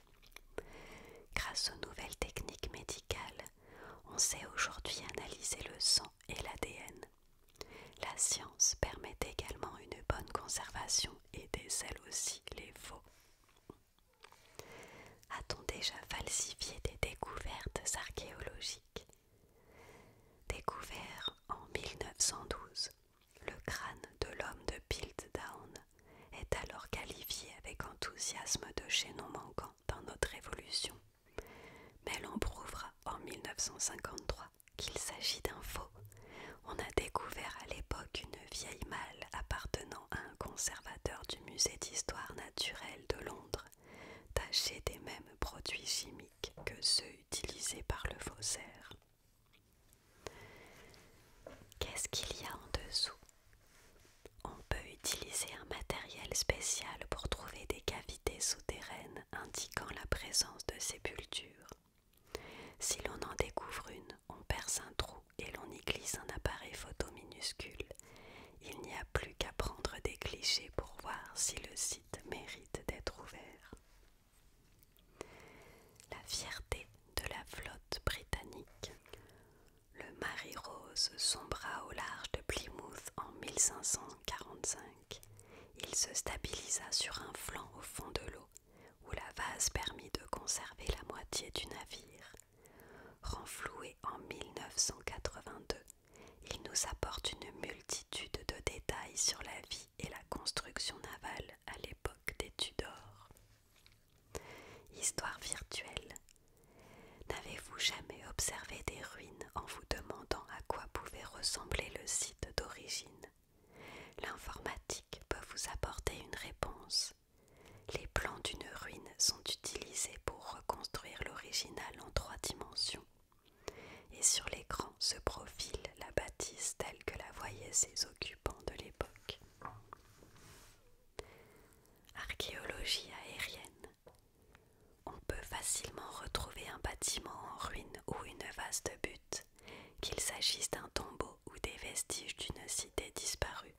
Grâce aux nouvelles techniques médicales, on sait aujourd'hui analyser le sang et l'ADN. La science permet également une bonne conservation et décèle aussi les faux. A-t-on déjà falsifié des découvertes archéologiques? Découvert en 1912, le crâne de l'homme de Piltdown est alors qualifié avec enthousiasme de chaînon manquant dans notre évolution. Mais l'on prouvera en 1953 qu'il s'agit d'un faux. On a découvert à l'époque une vieille malle appartenant à un conservateur du musée d'histoire naturelle de Londres, tachée des mêmes produits chimiques que ceux utilisés par le faussaire. Qu'est-ce qu'il y a en dessous? On peut utiliser un matériel spécial pour trouver des cavités souterraines indiquant la présence de sépultures. Si l'on en découvre une, on perce un trou et l'on y glisse un appareil photo minuscule. Il n'y a plus qu'à prendre des clichés pour voir si le site mérite d'être ouvert. La fierté de la flotte britannique. Le Mary Rose sombra au large de Plymouth en 1545. Il se stabilisa sur un flanc au fond de l'eau, où la vase permit de conserver la moitié du navire. Renfloué en 1982, il nous apporte une multitude de détails sur la vie et la construction navale à l'époque des Tudors. Histoire virtuelle. N'avez-vous jamais observé des ruines en vous demandant à quoi pouvait ressembler le site d'origine? L'informatique peut vous apporter une réponse. Les plans d'une ruine sont utilisés pour reconstruire l'original en 3 dimensions. Et sur l'écran se profile la bâtisse telle que la voyait et ses occupants de l'époque. Archéologie aérienne. On peut facilement retrouver un bâtiment en ruine ou une vaste butte, qu'il s'agisse d'un tombeau ou des vestiges d'une cité disparue.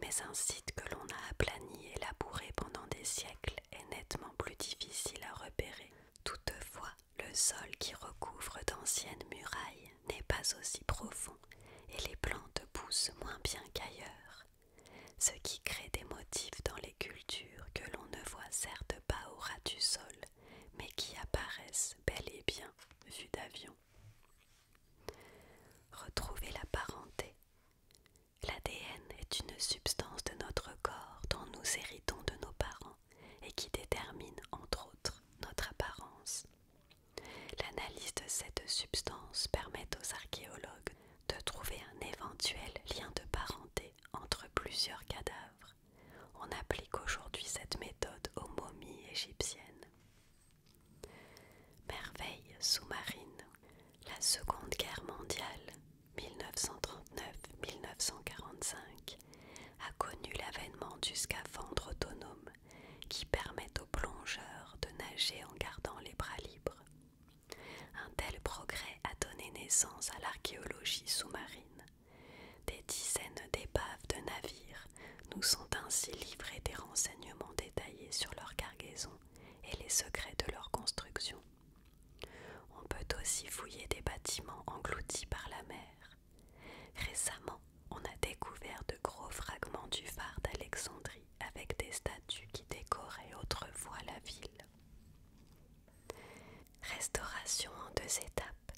Mais un site que l'on a aplani et labouré pendant des siècles est nettement plus difficile à repérer. Toutefois, le sol qui recouvre d'anciennes murailles n'est pas aussi profond et les plantes poussent moins bien qu'ailleurs, ce qui crée des motifs dans les cultures que l'on ne voit certes pas au ras du sol, mais qui apparaissent bel et bien vus d'avion. Retrouver la parenté. L'ADN est une substance de notre corps dont nous héritons de nos parents et qui détermine, entre autres, notre apparence. L'analyse de cette substance permet aux archéologues de trouver un éventuel lien de parenté entre plusieurs cadavres. On applique aujourd'hui cette méthode aux momies égyptiennes. Merveille sous-marine. La Seconde Guerre mondiale, 1939-1945, a connu l'avènement du scaphandre autonome qui permet aux plongeurs de nager en gardant les bras libres. Un tel progrès a donné naissance à l'archéologie sous-marine. Des dizaines d'épaves de navires nous sont ainsi livrés des renseignements détaillés sur leur cargaison et les secrets de leur construction. On peut aussi fouiller des bâtiments engloutis par la mer. Récemment, on a découvert de gros fragments du phare d'Alexandrie avec des statues qui décoraient autrefois la ville. Restauration en 2 étapes.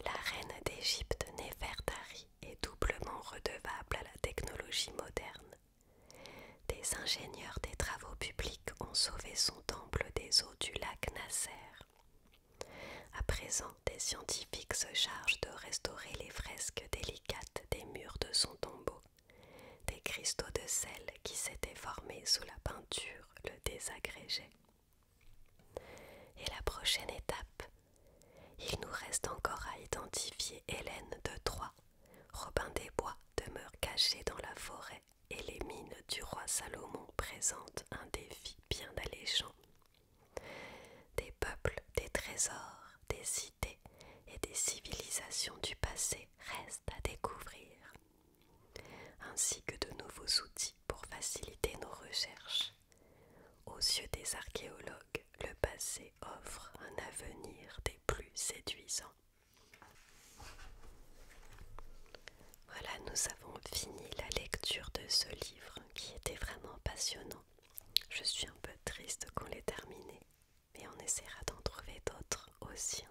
La reine d'Égypte Néfertari est doublement redevable à la technologie moderne. Des ingénieurs des travaux publics ont sauvé son temple des eaux du lac Nasser. À présent, des scientifiques se chargent de restaurer les fresques délicates des murs de son tombeau. Des cristaux de sel qui s'étaient formés sous la peinture le désagrégeaient. Et la prochaine étape, il nous reste encore à identifier Hélène de Troie. Robin des Bois demeure caché dans la forêt et les mines du roi Salomon présentent un défi bien alléchant. Des peuples, des trésors, des cités et des civilisations du passé restent à découvrir, ainsi que de nouveaux outils pour faciliter nos recherches. Aux yeux des archéologues, le passé offre un avenir des plus séduisants. Voilà, nous avons fini la lecture de ce livre qui était vraiment passionnant. Je suis un peu triste qu'on l'ait terminé, mais on essaiera d'en trouver d'autres aussi